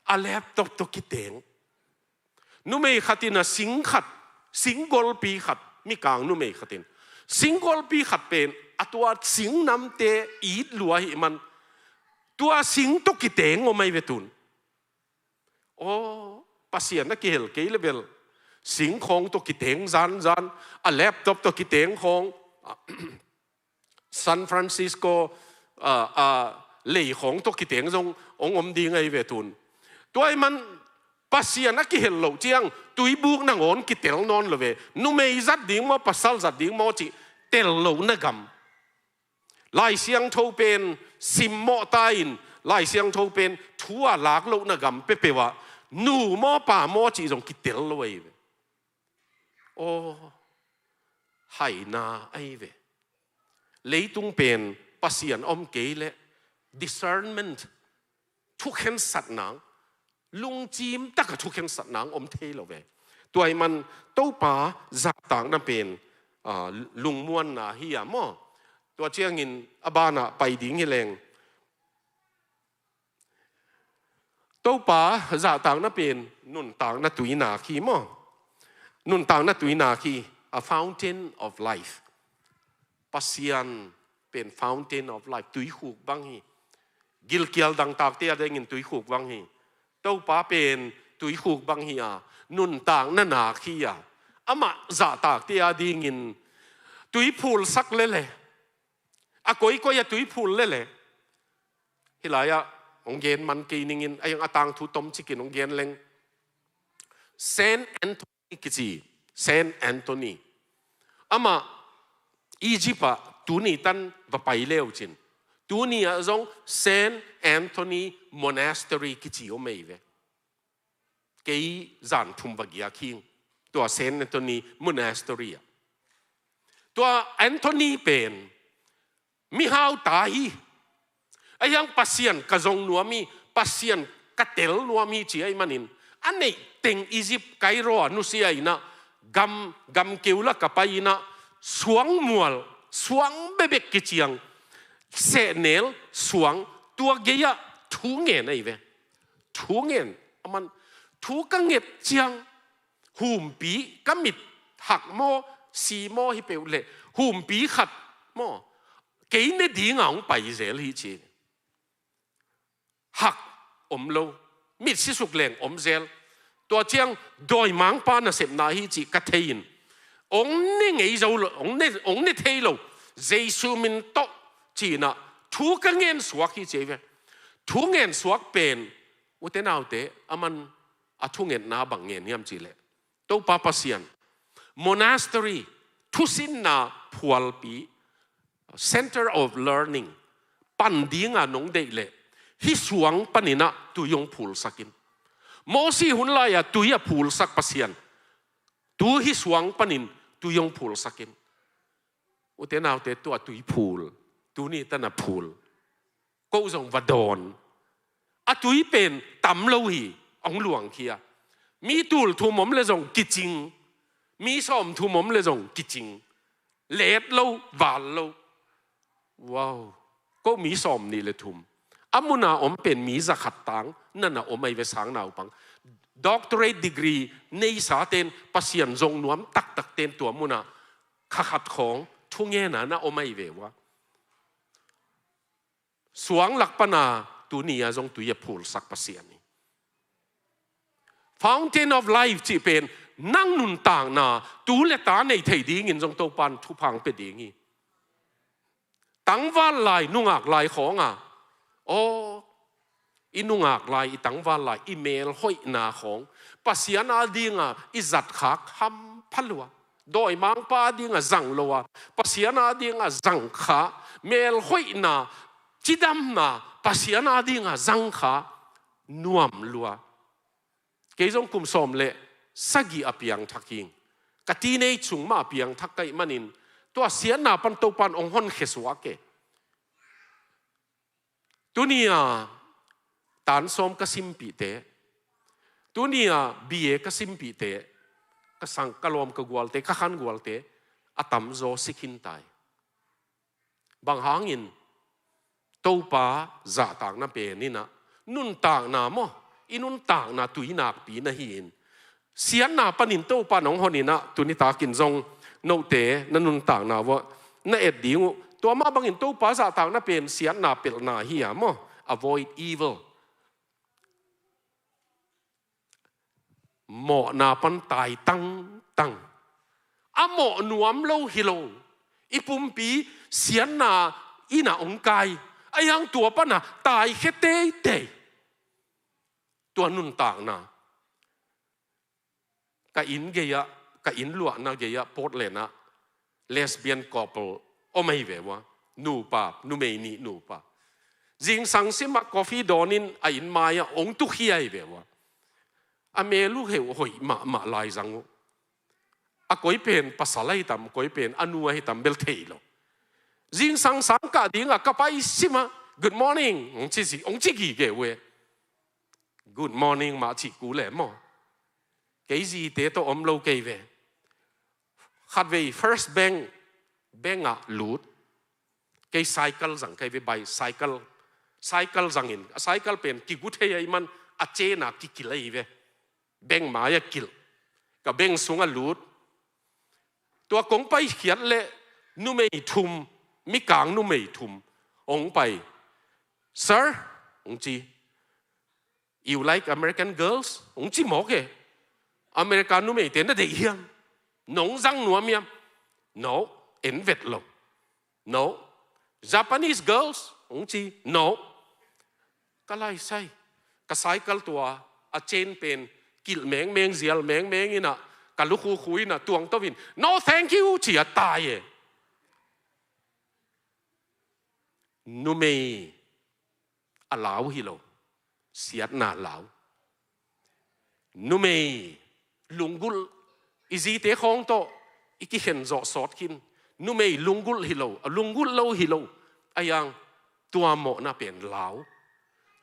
อันแล็ปท็อปโตกิเตงนุ่มขัดตินะสิงกอลปีขัดมีกลางนุ่มขัดตินสิงกอลปีขัดเป็นอัตัวสิงน้ำเตะอีดลัวหิมันตัวสิงโตกิเตงโอไม่เวตุนโอ้ปัสยานะเกลเกลเบลสิงของตัวกิเตงจันอันแล็ปท็อปตัวกิเตงของซานฟรานซิสโกเล่ของตัวกิเตงจงองอมดีไงเวทุนตัวไอ้มันปัสยานะกิเฮลโลเจียงตุยบุกนังอนกิเตลนอนเลยเวนุ่มไอ้จัดดิ้งมาปัสสัลจัดดิ้งมาจิเตลโลนักำลายเสียงโทเป็นซิมโมตายน์ลายเสียงโทเป็นทัวหลากโลนักำเป๊ะว่านูมอป่ามอจิจงกิเตลเลยโอ้ไหนาไอเวเลยตุงเป็นปัสยันอมเกลเล discernment ทุกเห็นสัตว์หนังลุงจีมตักทุกเห็นสัตว์หนังอมเทลเวตัวไอ้มันโตป่าจับต่างนั่นเป็นลุงม้วนนะเฮียมอ ตัวเชียงอินอบานะไปดิ้งฮิเลงตัวป่าจะต่างนั่นเป็นนุ่นต่างนั่นตุยนาคีมั้งนุ่นต่างนั่นตุยนาคี a fountain of life ปัสยันเป็น fountain of life ตุยขุกบังฮีกิลเกียลดังตากเตียได้ยินตุยขุกบังฮีตัวป่าเป็นตุยขุกบังฮีนุ่นต่างนั่นนาคีอามาจะตากเตียได้ยินตุยพูลสักเล่อะก้อยก็อย่าตุยพูลเล่ฮิลายะองเกนมันกีนิงินไอ้ยังอาตังทุตมชิกินองเกนเลงเซนต์แอนโทนีกิจีเซนต์แอนโทนีอามาอียิปต์ตูนี่ตันว่าไปเลี้ยวจินตูนี่อะจงเซนต์แอนโทนีมอนาสเตอรีกิจีโอไม่เวเกี่ยจันทุมบกียคิงตัวเซนต์แอนโทนีมอนาสเตอรีตัวแอนโทนีเป็นมิฮาวตายไอ้ยังปัสยันกระจงนัวมีปัสยันกระเตลนัวมีจีไอ้มันนินอันนี้เต็งอียิปต์ไกโรนุเซียอินะกำเกี่ยวละกับไปนะสวงมัวสวงเบบกกิจยังเสเนลสวงตัวเกียทูเงินไอ้เวทูเงินมันทูกังเงินจียงหุ่มปีกัมิดหักโมสีโมฮิเปลเล่หุ่มปีขัดโมกี่เนี่ยดีงางไปเสียเลยจีหักโลมิดสิสุกแรงเซลตัวเจียงโดยมังปานะเสพนาฮิจิกัทเทียนนี่ไงเรานี่เทโลเจสุมินโตจีน่ะทุกเงินสวกฮิจิเวทุกเงินสวกเป็นอุตเตนเอาเตอามันทุกเงินนาบังเงินยามจีเล่ตัวปาปัสยันมอนาสเตอรีทุสินนาพัวลปี Center of Learning ปันดีงานงเดเล่ฮิสวงปันินะตุยงพูลสักินโมซีหุนลายตุยพูลสักปัสยันตุฮิสวงปันินตุยงพูลสักินอุเทนเอาเตตัวตุยพูลตุนี่ตันพูลก็จงวัดอนอะตุยเป็นตำโลหีองหลวงเคียมีตูลทุมมเลจงกิจิงมีสอมทุมมเลจงกิจิงเลดโลวาลโลว้าวก็มีสอมนี่เลยทุมอามุนาเป็นมีสักขัดตังนั่นน่ะไม่ไปสังนาวปัง doctorate degree ในสาเตนปัสยันจงนวมตักเตนตัวมุนาขัดของทุกแง่น่ะไม่เววะสวงหลักปนาตัวนี้จงตัวอย่าพูดสักปัสยันนี่ fountain of life ที่เป็นนั่งนุนต่างน่ะตัวเลตาในไทยดีงินจงตัวปันทุพังเป็นดีงี้ตั้งว่าลายนุ่งอักลายของโอ้อินุงอักลายตั้งว่าลายอีเมลห้อยนาของปัสยานาดีงอิจัดขาคำพัลวะโดยมังปาดีงจังลัวปัสยานาดีงจังขาเมลห้อยนาจิดำนาปัสยานาดีงจังขานวมลัวเกี่ยงกุมสมเละสักีอภิยังทักยิงกตีในชุงมาอภิยังทักไกมันินตัวเสียนาปันโตปันองหอนเขสวะเกตัวนี้ตานสมกสิมปีเตตัวนี้บีเอกสิมปีเตกสังกลอมกกวลเตกขันกวลเตอตัมโซสิกินไตบางหางินตัวป้าจะต่างนั่นเป็นนี่นะนุ่นต่างนามอินุนต่างนาตุยนักปีนะหินเสียนาปันินตัวป้าน้องหอนี่นะตัวนี้ตากินจงโนเตนั่นนุ่นต่างนาวะนั่นเอ็ดดิ้งตัวมาบางอินตัวภาษาต่างนั่นเป็นเสียนาเปิลนาเฮียมั้ง avoid evil หมอนาปันตายตั้งอะหมอหนวมโลฮิโลอีปุ่มปีเสียนาอีน่าองกายไอ้ยังตัวปันน่ะตายแค่เตะตัวนุ่นต่างนะกะอินเกียกะอินลวนะเกียโพดเลนะlesbian couple โอไม่เววะนูปานูเมนีนูปาจิงสังสิมากาแฟดอนินไอ้มายองตุขี้ไอเววะอเมลูเหวหอยมาลายจังอะก้อยเป็นภาษาไล่ตามก้อยเป็นอนุให้ตามเบลเทโลจิงสังสังกะดิ้งอะกับไปสิมา good morning องจิกี่เกว good morning มาจิกูเลยมั้งกี่สิเตโตอมโลเกวขัดเว first bank อะหลุด cái cycle rằng cái về bài cycle rằng in cycle pen kí cút hay man à chế na kí kí lấy về beng mà ya kí cả beng sung lút tua công bay khiết lệ nu mày thum mi càng nu mày thum ông bay sir ông chi you like American girls ông chi mỏ cái American nu mày tiền đã để hiền nông răng nuông miam no in Việt lộc no Japanese girls ông chi no cái lai sai cái cycle tua à trên pen kil meng meng zial meng meng ina cái lúc khui na tuang to vin no thank you chỉ à tai nu mày à lão hi lo siat na lão nu mày lungul izi te khong to iki hen zo sot kin nu mày lungul hi lo lungul lo hi lo ayang tua mo na pen lão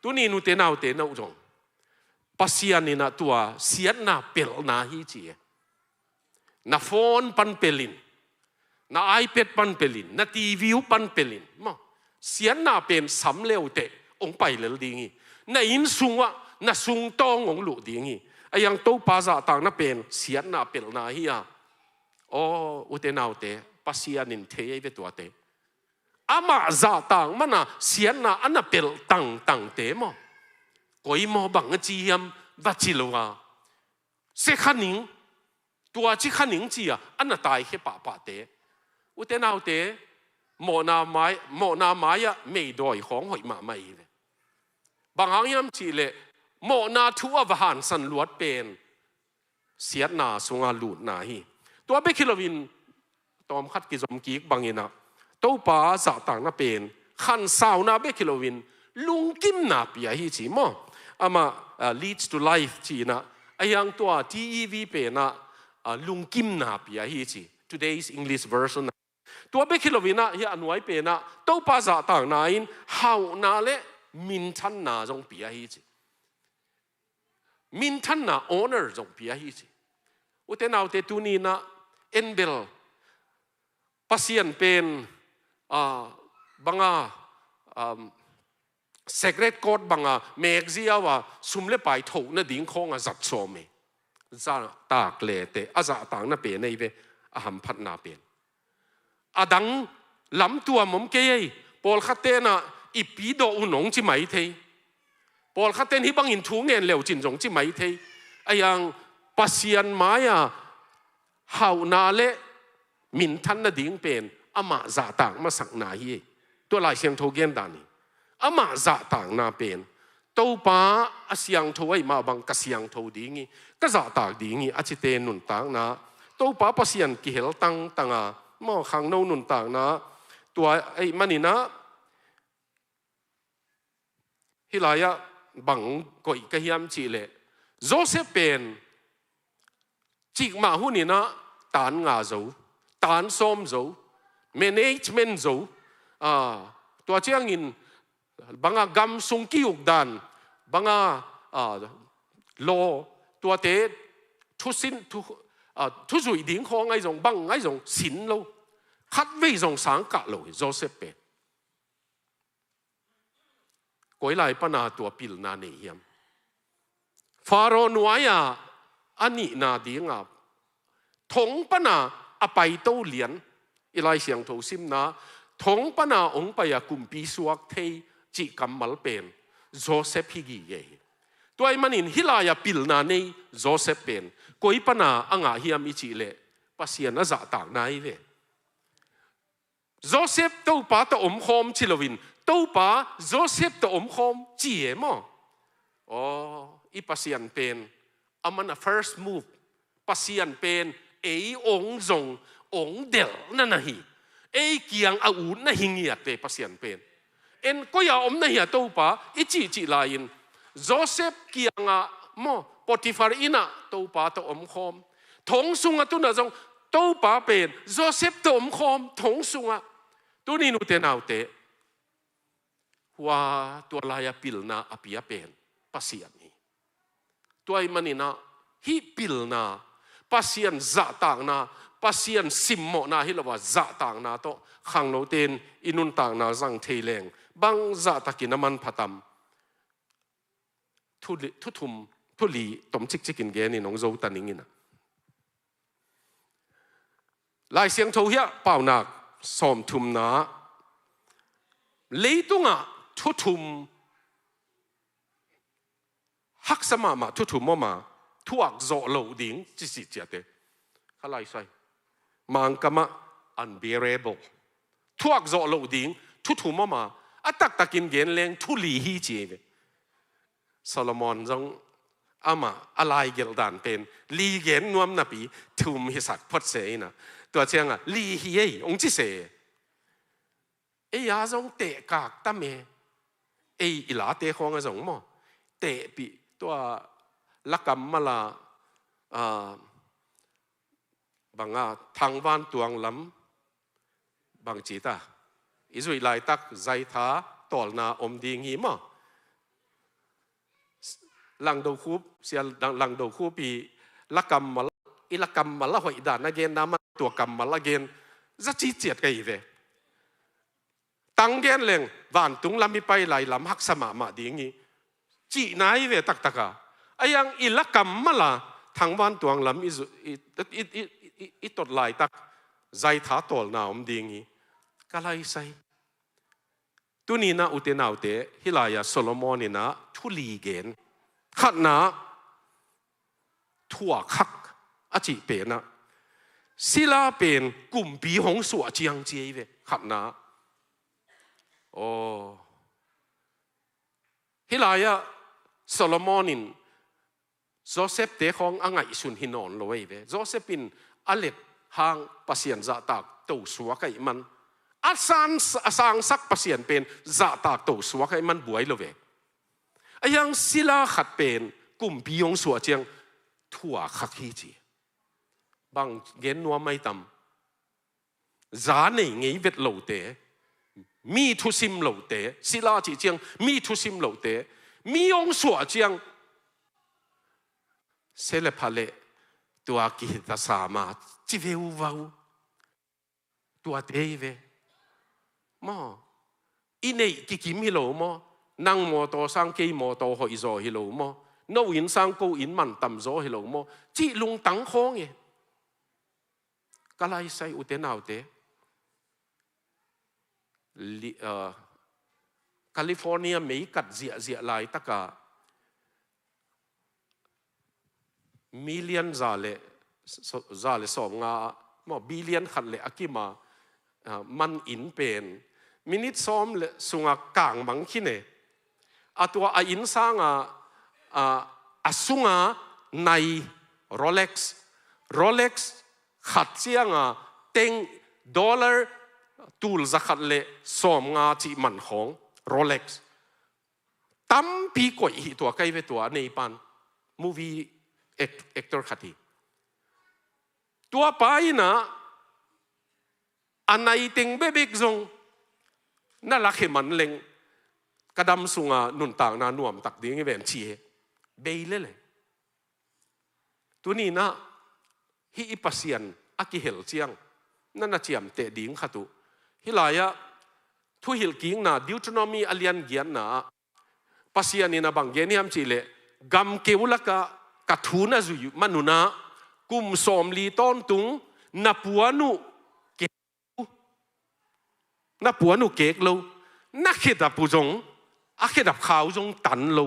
tu ni nu te nau jong pasian ni na tua siat na pel na hi chi na phone pan pelin na iPad pan pelin na TV pan pelin ma sian na pen sam leo te ong pai lel dingi na in sungwa na sung tong ong lu dingi ayang to pa za tang na pen sian na pel na hi a o ute nau te pasian in the ve tua te ama za tang mana sian na ana pel tang te mo koi mo bang chi hiam va chi lo wa se khaning tua chi khaning chi a ana tai he pa te ute nau te mo na mai ya mei doi khong hoi ma mai ve bang hang yam chi le mo na thu a han san luat pen siat na sunga lut na hi tua be kilovin tom khat ki zom ki bangina to pa za tang na pen khan sao na be kilovin lung kim na pia hi chi mo ama leads to life chi na ayang tua TEV pe na lung kim na pia hi chi today's English version tua be kilovina hi anwai pe na to pa za tang na in hau na le min than na jong pia hi chi min than na honor jong pia hi chi uten au te tu ni na enbel pasien pen banga secret code banga megzia wa sumle pai tho na ding khong a zat so me za tak le te aza tang na pe nei ve a ham phat na pen adang lam tua mom ke ei pol khate na ipi do unong chi mai thei pol khate hi bangin thu ngen leo chin jong chi mai thei ayang pasian maya hau na le min than na ding pen ama za tang ma sak na hi to lai siang tho gen dan ni ama za tang na pen to pa asyang tho ai ma bang ka siang tho dingi ka za tak dingi achite nun tang na to pa pasian ki hel tanga mo KHANGNO nun tang na tua ai manina hilaya bang koi ka hiam chi le Joseph pen chik ma hunina tan nga zo tan som zo management zo tua chiang in banga gam sung ki uk dan banga lo tua te thu sin thu zui ding khong ai jong bang ai jong sin lo khát vei jong sang ka lo Joseph pe koi lai pana tua pil na nei hiam Pharaoh nuaya ani na dinga thong pana apai to lian ilai siang tho sim na thong pana ong pa ya KUMPI SUAK thei chi kamal pen Joseph higi ye toy manin hilaya pil na nei Joseph pen koi pana anga hiam ichi le pasian za tak nai ve Joseph to pa to khom chilovin to pa Joseph to khom chi mo i pasian pen amana first move pasian pen ong zong ong del na hi kiang a un na hingiat te pasian pen en ko ya na hi to pa ichi lain Joseph kianga mo Potiphar ina to pa to khom thong sunga tu na jong to pa pen Joseph to khom thong sunga tu ni nu te nau te wa to la ya pil na apia pen pasian ni tuai manina hi pil na pasian za tang na ปัสยันซิมโมนาฮิลว่าจะต่างนาโตขังโนเตนอินุนต่างนาจังเทเลงบังจะตะกินน้ำมันพัตมทุทุมทุลีตมจิกกินเกนี่น้องโจตันนิงินะลายเสียงโทเฮียเป่าหนักสอมทุมนาเลยตุงะทุทุมฮักสมามาทุทุมมาทวกโจโลดิ้งจิสิเจเตขลายใส่มังกะมะ unbearable ทวกโจโลดิ้งทุทุมมาอัตักตะกินเกนเลงทุลีฮีเจเวโซโลมอนจงอามาอะไรเกลดานเป็นลีเกนนวมนาปีทุมฮิสักพดเสยนะตัวเชียงอ่ะลีฮีเอองจิเสเอียาจงเตะกากตะเมเอีหลาเตะของอ่ะจงมั้งเตะปีตัวลักกำมาละบางอ่ะทางวันตวงลำบางจีตาอิสุยไลตักใจท้าตอลนาอมดิงหิมะหลังดูคูบเสียหลังดูคูปีลักกำมาอีลักกำมาละหอยดานนักเกนน้ำมันตัวกำมาละเกนจะจีเจียดกันอีเวตั้งเกนเลงวันตุงลำมีไปไหลลำหักสมามาดีงี้จีนายเวตักตะกะไอ้ยังอีลักกำมาละทางวันตัวลำอีตดไหลตักใจท้าตอลนาอมดีงี้ก็ไล่ใส่ตัวนี้นะอุเทนาอุเตฮิลายาโซโลมอนี่นะทุลีเกนขัดนะทั่วคักอาจิเป็นนะศิลาเป็นกลุ่มปีของสวดเจียงเจียเวขัดนะโอ้ฮิลายาโซโลมอนินโจเซฟเตะของอ่างไอสุนหินอนลอยเวโจเซฟินอเล็กหางปัสยันจะตากตัวสวกไอมันอาสางสักปัสยันเป็นจะตากตัวสวกไอมันบวยลอยเวไอ้ยังศิลาขัดเป็นกลุ่มปีของสวดเจียงทั่วคักฮีจีบางเงินนัวไม่ต่ำจานนี่ไงเวทเหล่าเตะมีทุสิมเหล่าเตะศิลาจีเจียงมีทุสิมเหล่าเตะมีองสวดเจียงเสเลพาเลตัวกิตาสามาจิเววาวตัวเตยเวมออินเนกิกิมิโลมอนั่งมอโตสังเกยมอโตหอยโซฮิโลมอโนอินสังกูอินมันต่ำโซฮิโลมอจีลุงตังคงเงก็ไล่ใส่อุเทนเอาเตแคลิฟอร์เนียไม่กัดเสียหลายตะกามิลเลียนซาเลสองงามอบิลเลียนขัดเลอากิมามันอินเป็นมินิทซ้อมเลสุงกางมังคิเนอาตัวอินสางสุงในโรเล็กซ์ขัดเสียงเต็งดอลลาร์ตูลจะขัดเลซ้อมงาจีมันของโรเล็กซ์ตั้มปีกว่าอีตัวใกล้เวตัวในปันมูวี่เอ็กเตอร์ขัดทีตัวไปนะอันไหนเต็งเบ๊กซงน่ารักเหมันเล็งกระดำสุงนุนต่างนาหน่วมตักดิ้งเวนชีเบยเลยตัวนี้นะฮิอิปัสยันอากิเฮลเจียงนั่นน่ะเจียมเตะดิ้งขัตุฮิลายะทุหิลกิ้งนะดิวทรอนอมีอเลียนเกียนนะปัสยันนี่นะบางเกนี่ฮัมจีเลกัมเกวลักกะทูนะจุยมนุนะกุมสอมลีต้นตุงนับปัวนุเกนับปัวนุเกกโลนักเขดับปุจงอาเขดับขาวจงตันโล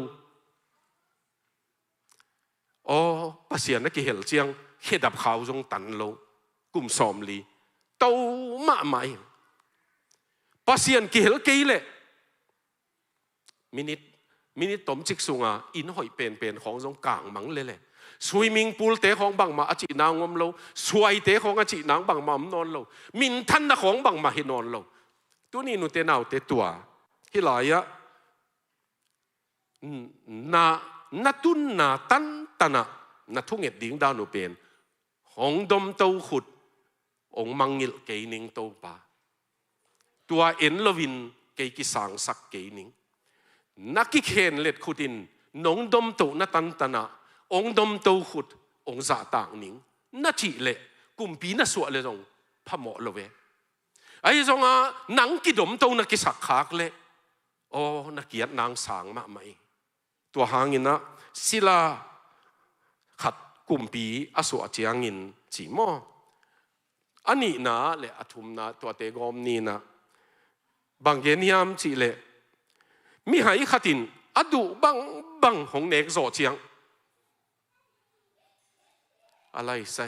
โอ้ปัสยันนักเฮลเจียงเขดับขาวจงตันโลกุมสอมลีโตมาใหม่ปัสยันเกลเกยเลมินิตตมจิกสุงอินหอยเป็นของจงกลางมังเลยสวิมิงพูลเตะของบังมาอจินางอมโลสวยเตะของอจินางบังมานอนโลมินทันนะของบังมาเฮนอนโลตัวนี้นุเตนาวเตตัวฮิลายะนาตุนนาตันตนะนาทุงเอ็ดดิ้งดาวนุเป็นของดมเต้าขุดองมังงิลเกนิงโตปาตัวเอ็นลวินเกกิสังสักเกนิงนักกิเคนเล็ดขุดินนงดมโตนาตันตนะองดมโตขุดองจ่าต่างนิงนาทีเละ กุมปีน่ะสวดเลยจงพะหมอเลยเว้ไอ้จงหนังกิดมตัวนักกิสักขากเลยโอ้นักเกียรตินางสางมาไหมตัวหางินนะศิลาขัดกุมปีอสวดเจียงินจีมออันนี้นะเลอทุมนะตัวเตกอมนี่นะบางเย็นยามจีเลมีหายขัดินอดูบังของเนกโซเจียงอะไรใส่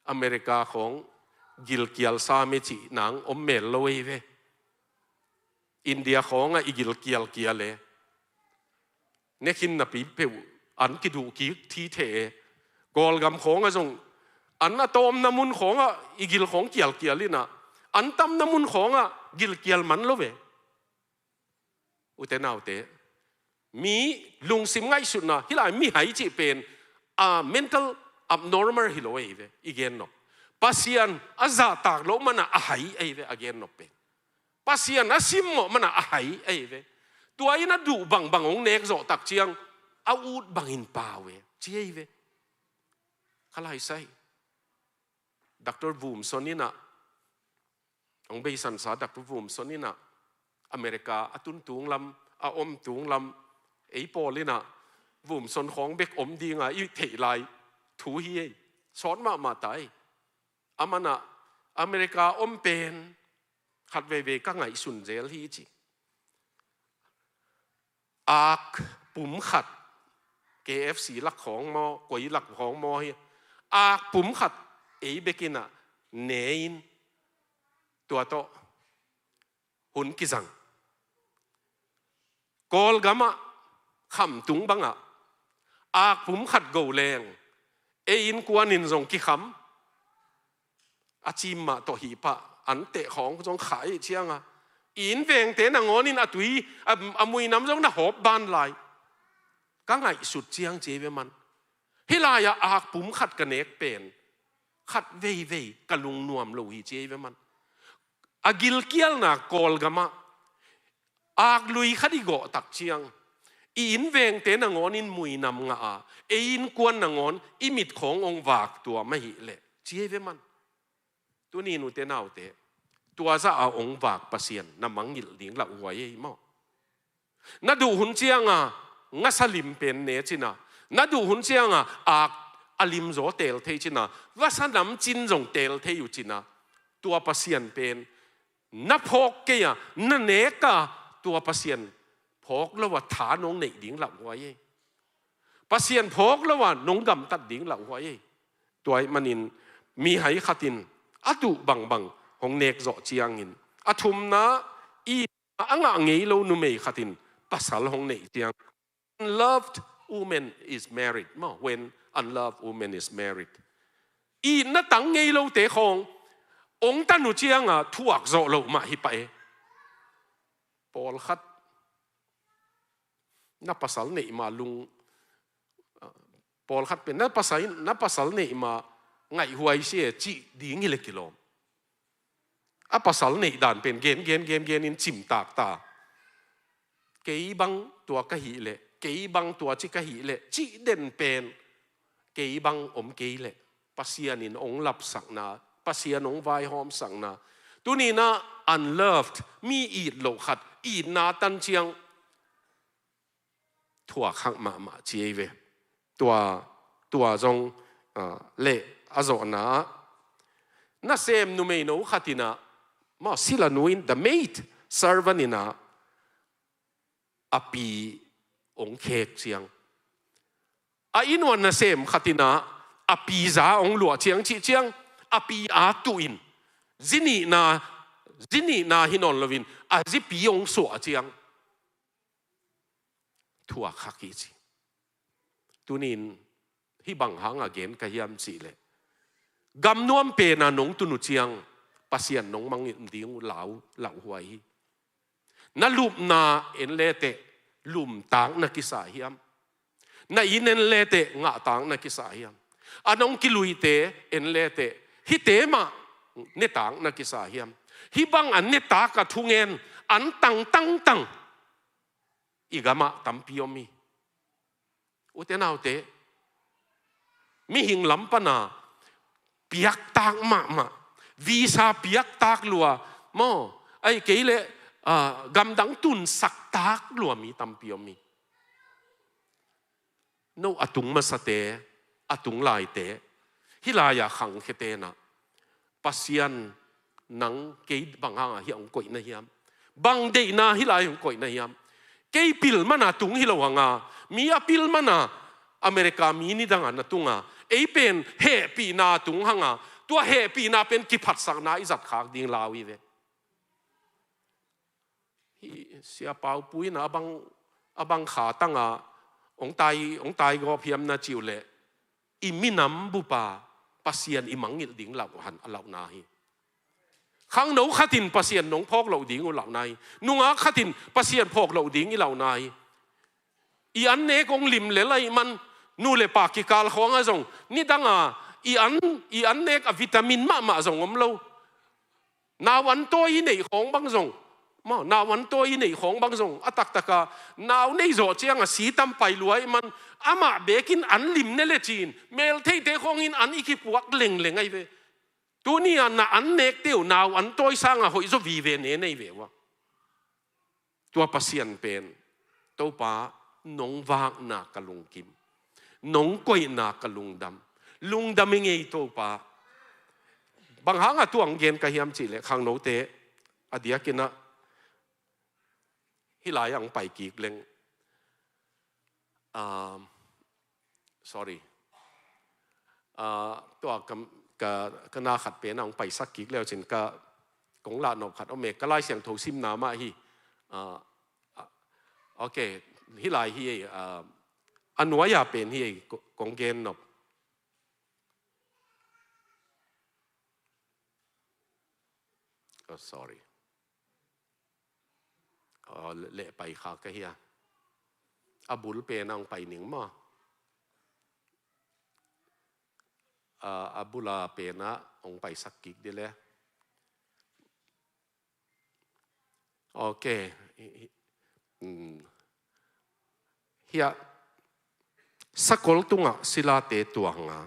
อเมริกาของกิลเกียลซาเมจิหนังอมเมลโลยเวอินเดียของอีกิลเกียลเกียเลเนคินนับปีเปวอันกิดูกีทีเทกอลกำของอะจงอันน่ะตอมน้ำมุนของอีกิลของเกียลเกียลินะอันตั้มน้ำมุนของกิลเกียลมันโลเวอุเทนเอาเตมีลุงสิมไงสุดนะฮิลายมีหายจีเป็นmental abnormal ฮิโลเอเวอีเกนนกปัสยันอาซาตากโลมันหายเอเวอีเกนนกเป็นปัสยันอาซิมมันหายเอเวตัวอินัดดูบังองเนกโจตักเจียงอาอูดบังอินป่าเวเจียเวขลายไซดร.วูมสนินะองเบสันสาดร.วูมสนินะอเมริกาอตุนตุงลำอมตุงลำไอ้ปอลินะวูมสนของเบกอมดีงาอีเทไลถูเฮียสอนมาตายอามันอะอเมริกาอมเป็นขัดเวก็ไงสุนเจลฮีจิอากปุ่มขัด KFC ลักของมอกวยลักของมอเฮียอากปุ่มขัดไอ้เบกินะเนนตัวโตหุ่นกิจังกอลกามะขำตุงบังอะอากปุ่มขัดโกแรงเอินกวนนินจงกิขำอาจิมมาตัวหีปะอันเตะของจงขายเชียงอินเวงเตนังอนินอตุยมวยน้ำจงน่ะหอบบานลายก็ไงสุดเชียงเจเวมันฮิลายอากปุ่มขัดกันเนกเป็นขัดเวกะลุงนวมโลหิเจเวมันอากิลเกียลน่ะกอลกามะอากลุยขัดอีโกตักเชียงอินเวงเตนังอนินมวยน้ำงาอินกวนนังอนอิมิดขององค์วากตัวไม่หิเลเจเวมันตัวนี้นูเตนเอาเตตัวจะเอาองค์วากประเสียนน้ำมังหิลดิ่งละหวยมั่งนัดดูหุ่นเชียงงัสลิมเป็นเนจินะนัดดูหุ่นเชียงอากอลิมโจเตลเทจินะว่าสนามจินจงเตลเทอยู่จินะตัวประเสียนเป็นนับพกเกียนันเนกะตัวประเสียนพกแล้วว่าฐานองเนกดิ่งละหวยประเสียนพกแล้วว่านงกำตัดดิ่งละหวยตัวมันอินมีไหขัดินอดุบังของเนกโจเจียงอินอทุมนะอีอ่างเงี้ยเราหนุ่มขัดินภาษาของเนกเจียง unloved woman is married มั้ง when unloved woman is married อีนั่นตั้งเงี้ยเราเตะขององค์ตันหนูเจียงทุกโจเรามาฮิไปปอลขัดนับภาษาเนกมาลุงปอลขัดเป็นนับภาษาเนกมาไงหวยเสียจีดีงี้เลยกิโลภาษาเนกด่านเป็นเกณฑ์นินจิมตากตาเกี่ยบังตัวกะหิเลเกี่ยบังตัวจิกะหิเลจีเด่นเป็นเกี่ยบังอมเกี่ยเลปัสยานินองหลับสักนาปัสยานองไวหอมสักนาตัวนี้นะ unloved มีอีดโลขัดอีดนาตันเชียงถั่วขังมาเจียเวตัวจงเละอาโจนาน่าเซมนุเมโนขัดินะมาสิลานุอิน the maid servant นะอปีองเคกเชียงอินวันน่าเซมขัดินะอปีจ้าองหลวงเชียงอปีอาตุอินจินีนาฮินอนลวินจิปีองสวเชียงทั่วขักิจิตุนินที่บังหังเกนกะยามสิเลกำนวมเปนนงตุนุเชียงปัสยันนงมังดิ้งเหลาหวยนั่นลุมนาเอ็นเลเตลุมต่างนักกิสาเฮียมนั่นอินเอ็นเลเตงะต่างนักกิสาเฮียมนงกิลุยเตเอ็นเลเตฮิเตมาเนต่างนักกิสาเฮียมฮิบังอันเนตากะทุงเงินอันตังอีกามาตัมพิโยมีอุเทนเอาเตมีหิงลำปนา เปียกตากมาวีซ่าเปียกตากลัวมอไอ้เกเลกำดังตุนสักตากลัวมีตำเปียวมีโนอตุงมาสเตอตุงลายเตฮิลายาขังเคเตนะปัสยันนังเกยบังหางฮิองกอยนะฮิยามบังเดนาฮิลายองกอยนะฮิยามเกยปิลมันตุงฮิลาวงามีอปิลมันอเมริกามีนี่ดังนะตุงเอเป็นเฮปีนาตุงหางตัวเฮปีนาเป็นกิพัดสักนาอิจัดขากดิ่งลาวีเวเสียเปล่าปุ้ยนะบังขาตั้งองตายก็เพียมนาจิวเล่อิมินำบุปาปัสยันอิมังงิดดิ่งเหล่าหันเหล่านาฮีข้างโน้ขัดินปัสยันน้องพอกเหล่าดิ่งเหล่านายนุ่งขัดินปัสยันพอกเหล่าดิ่งเหล่านายอีอันเนกงลิมเลไลมันนู่เลปากิกาลของอาจงนี่ดังอีอันเนกวิตามินมาจงอมเรานาวันตัวอีในของบางจงนาวันตัวอีในของบางจงอตักตะกานาวในโจเจียงสีตั้มไปรวยมันอามาเบกินอันลิมเนเลจีนเมลเทเตของอินอันอีกิปวักเล่งไงเวตัวนี้น่ะอันเนกเตียวนาวันตัวสร้างหอยจะวีเวเนในเววะตัวปัสยันเป็นตัวป้าน้องวากนากะลุงกิมน้องกวยนากะลุงดำไม่ไงตัวป้าบางครั้งตัวอังเกนกะเฮียมจีเลยข้างโนเตอเดียกินะฮิลายอังไปกีกเล็งsorry ตัวกนาขัดเป็นอังไปสักกีกแล้วจินกะกงลาหนบขัดเอาเมกก็ไล่เสียงโทซิมนามาฮีโอเคฮิลายฮีอันวายาเป็นฮีกงเกนนบsorry เละไปข้ากะเฮียอบุลเป็นอังไปหนิงมาอบุลาเป็นนะองไปสักกิกเดีเลยโอเคเฮียสกอลตุงศิลาเตตัวงา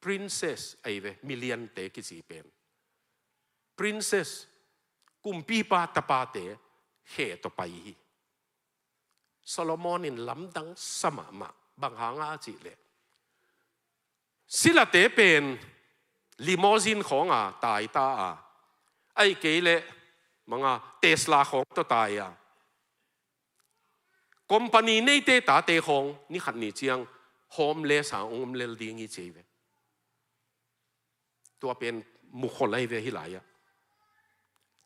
princess ไอเวมิเลียนเตกิสิเป็น princess กุมปีปาตปาเตเฮตไปโซโลมอนินลำดังสมะมะบางหางอาจิเลศิลาเตเป็นลิโมซินของตายตาไอเกเลมังเทสลาของตัวตายคอมพานีในเตตาเตของนี่ขัดนี่เจียงโฮมเลสองเลลดิ้งอีเจเวตัวเป็นมุขเลยเวฮิลาย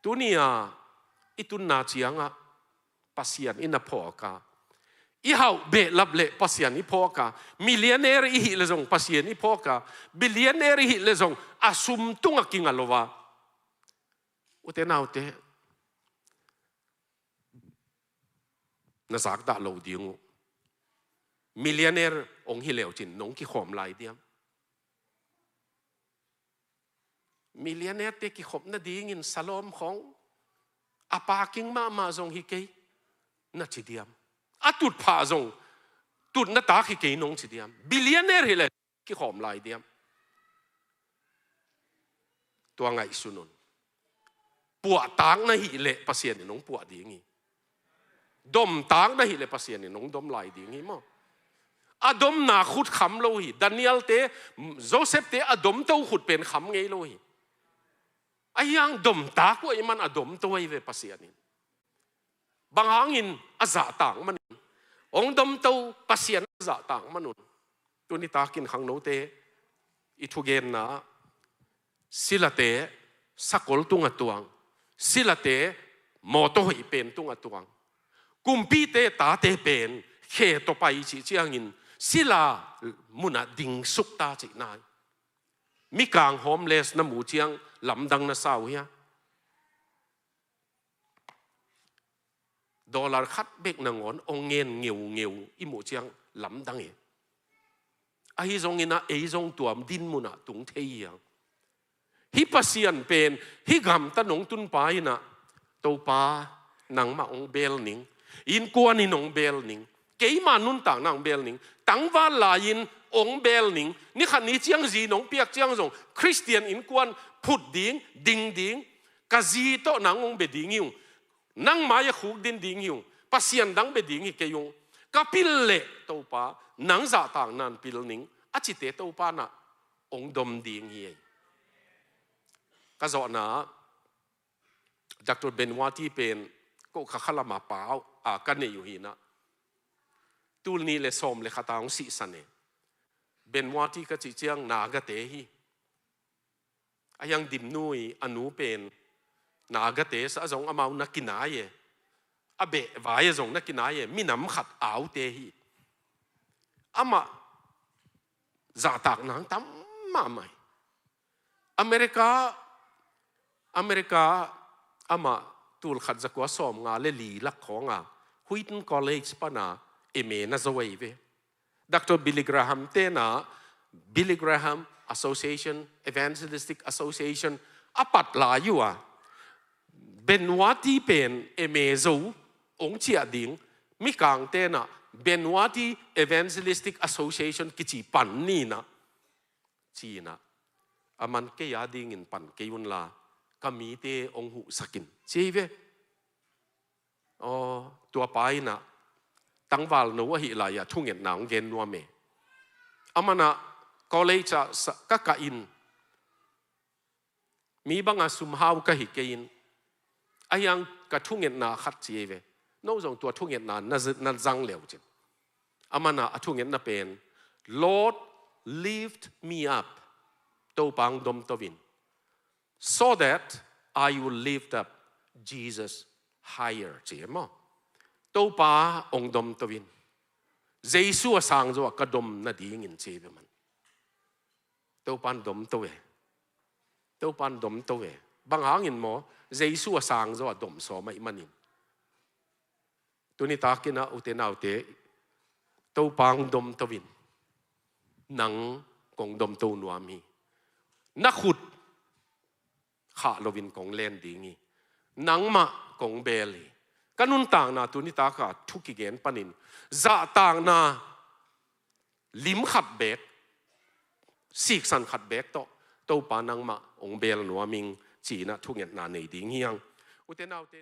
ตัวนี้อิตุนนาเจียงปัสยันอินาพอกาอีเขาเบลับเละปัสยันอิพอกามิลเลนเนอร์อีหิเลซงปัสยันอิพอกาบิลเลนเนอร์อีหิเลซงอาสุมตุงกิงอลวาอุเทนเอาเตน่าสักดาโลดิงมิลเลนเนอร์องฮิเลวจินน้องกิขอมลายเดียมมิลเลนเนอร์เตกิขบนาดีงินสลอมของอาปากิงมาจงฮิเกยนัดจิเดียมตุดพาจงตุดนัดตาฮิเกยน้องจิเดียมบิลเลนเนอร์ฮิเลกิขอมลายเดียมตัวไงสุนุนปวดตางนะฮิเลปัสยันน้องปวดดีงี้ดมตางนะฮิเลปัสยันน้องดมลายดีงี้มั้งดมนาขุดขำโลหิดานิเอลเตโจเซฟเตดมเต้าขุดเป็นขำไงโลหิไอ้ยังดมตากว่ามันดมตัวไอ้เวปัสยันบางหางินจ่าต่างมันองดมเต้าปัสยันจ่าต่างมันตัวนี้ตากินขังโนเตอิทุเกนนะศิลาเตสกอลตุงตัวงศิลาเตมอโตหิเป็นตุงตัวงกุมปีเตตาเตเป็นเขตไปจีเจียงินศิลามุนาดิ่งสุกตาจินายมีกลางโฮมเลสน้ำหมูเจียงลำดังน่าเศร้าเฮียดอลลาร์คัดเบกนางอนองเงินเงียวอิหมูเจียงลำดังไอ้จงอินะไอ้จงตัวดินมุนาตุงเทียงฮิปัสยันเป็นฮิกำตะนงตุนไปนะตัวป้านังมาองเบลนิงอินกวนนี่นงเบลนิงเกี่ยมานุนต่างนางเบลนิงตั้งว่าลายิน องเบลนิงนี่ขันนี้เจียงจีน้องเปียกเจียงจงคริสเตียนอินกวนพุดดิ้งดิ้งกะจีโตหนังองเบดิ้งยุงนังมายขุกดินดิ้งยุงปัสยันดังเบดิ้งฮิกยุงกะปิลเล่ตัวป้านังจ่าต่างนันปิลนิงอาจิเตตัวป้าน่ะองดมดิ้งเฮียกะจอนะดร.เบนวาที่เป็นก็ข้าขลามาเปล่ากันเนี่ยอยู่หินะตูนี้เลยสมเลยข้าตาของสิสันเนเบนวาที่ก็จีเจียงนากะเตฮียังดิมนุยอนุเป็นนากะเตสะจงอามานักกินายอเบะวายจงนักกินายมีน้ำขัดอ้าวเตฮีอามาจ่าตากนังตั้มมาใหม่อเมริกาอามาตูลขัดจักว่าสมงาเลลีลักของฮุยตันคอลเลจปานาเอเมน่าจะไว้เวดร.บิลลี่ กราฮัมเตน่าบิลลี่ กราฮัม Association Evangelistic Association อปัดลาอยู่เบนวาที่เป็นเอเมซูองเชียดิงมีกางเตน่าเบนวาที่ Evangelistic Association กิจปันนี่นะจีน่ะอามันเกียดิงินปันเกียุนลาก็มีเตองหุสกินใช่ไหมตัวไปนะตั้งวาลนัวหิลายทุ่งเงินหนังเกนนัวเมอามันนะก็เลยจะก็กะอินมีบางอาสุมฮาวก็หิเกินยังกะทุ่งเงินนาขัดใช่ไหมน้องจงตัวทุ่งเงินนานั่นจังเหลวจิตอามันนะทุ่งเงินน่ะเป็น Lord lift me up ตัวปังดมตัววินso that I will lift up Jesus higher ใช่ไหมตัวป้าองดมตัววินเยซูสร้างตัวกระดมนาดีเงินใช่ไหมมันตัวปันดมตัวตัวปันดมตัวบางหาเงินหมอเยซูสร้างตัวดมสอไม่มันนินตัวนี้ตากินนะอุเทนเอาเตตัวปังดมตัววินนังกงดมตัวนัวมีนักขุดขาโลวินของเลนดีงี้นังมาของเบลีกันนุนต่างนาตัวนี้ตากาทุกิเกนปนินจะต่างนาลิมขัดเบกสิกสันขัดเบกโตปานังมาองเบลนัวมิงจีนะทุกอย่างนาในดีงี้ยังอุเทนเอาเต